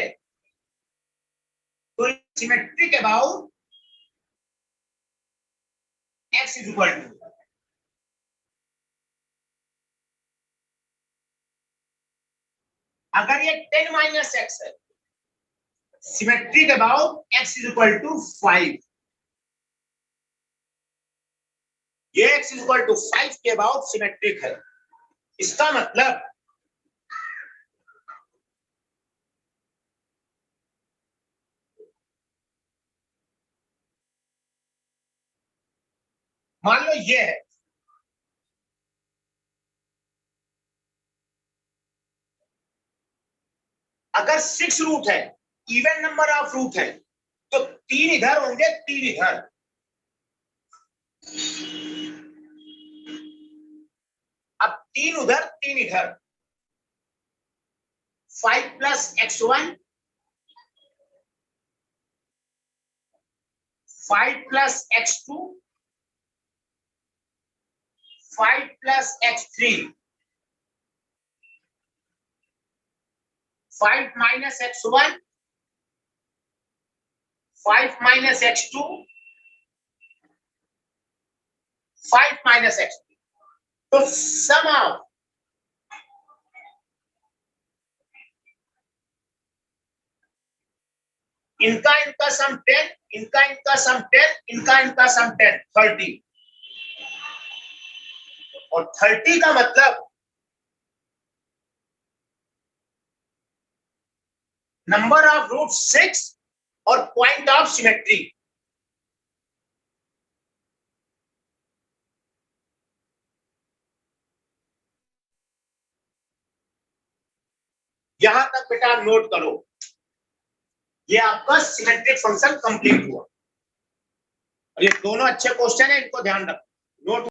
तो symmetric about x is equal to, अगर ये 10 माइनस एक्स है, symmetric about x is equal to 5, ये x इज इक्वल टू 5 के अबाउट सिमेट्रिक है। इसका मतलब मान लो ये है, अगर 6 रूट है, इवन नंबर ऑफ रूट है, तो 3 इधर होंगे, 3 इधर। अब 3 उधर, 3 इधर, 5 plus x1, 5 plus x2, 5 plus x3, 5 minus x1, 5 minus x2, 5 minus x3। तो सम ऑफ इनका सम 10, इनका सम 10, इनका सम 10, 30। और 30 का मतलब नंबर ऑफ रूट 6 और पॉइंट ऑफ सिमेट्री। यहां तक बेटा नोट करो, ये आपका सिमेट्रिक फंक्शन कंप्लीट हुआ। और ये दोनों अच्छे क्वेश्चन है, इनको ध्यान रखो। नोट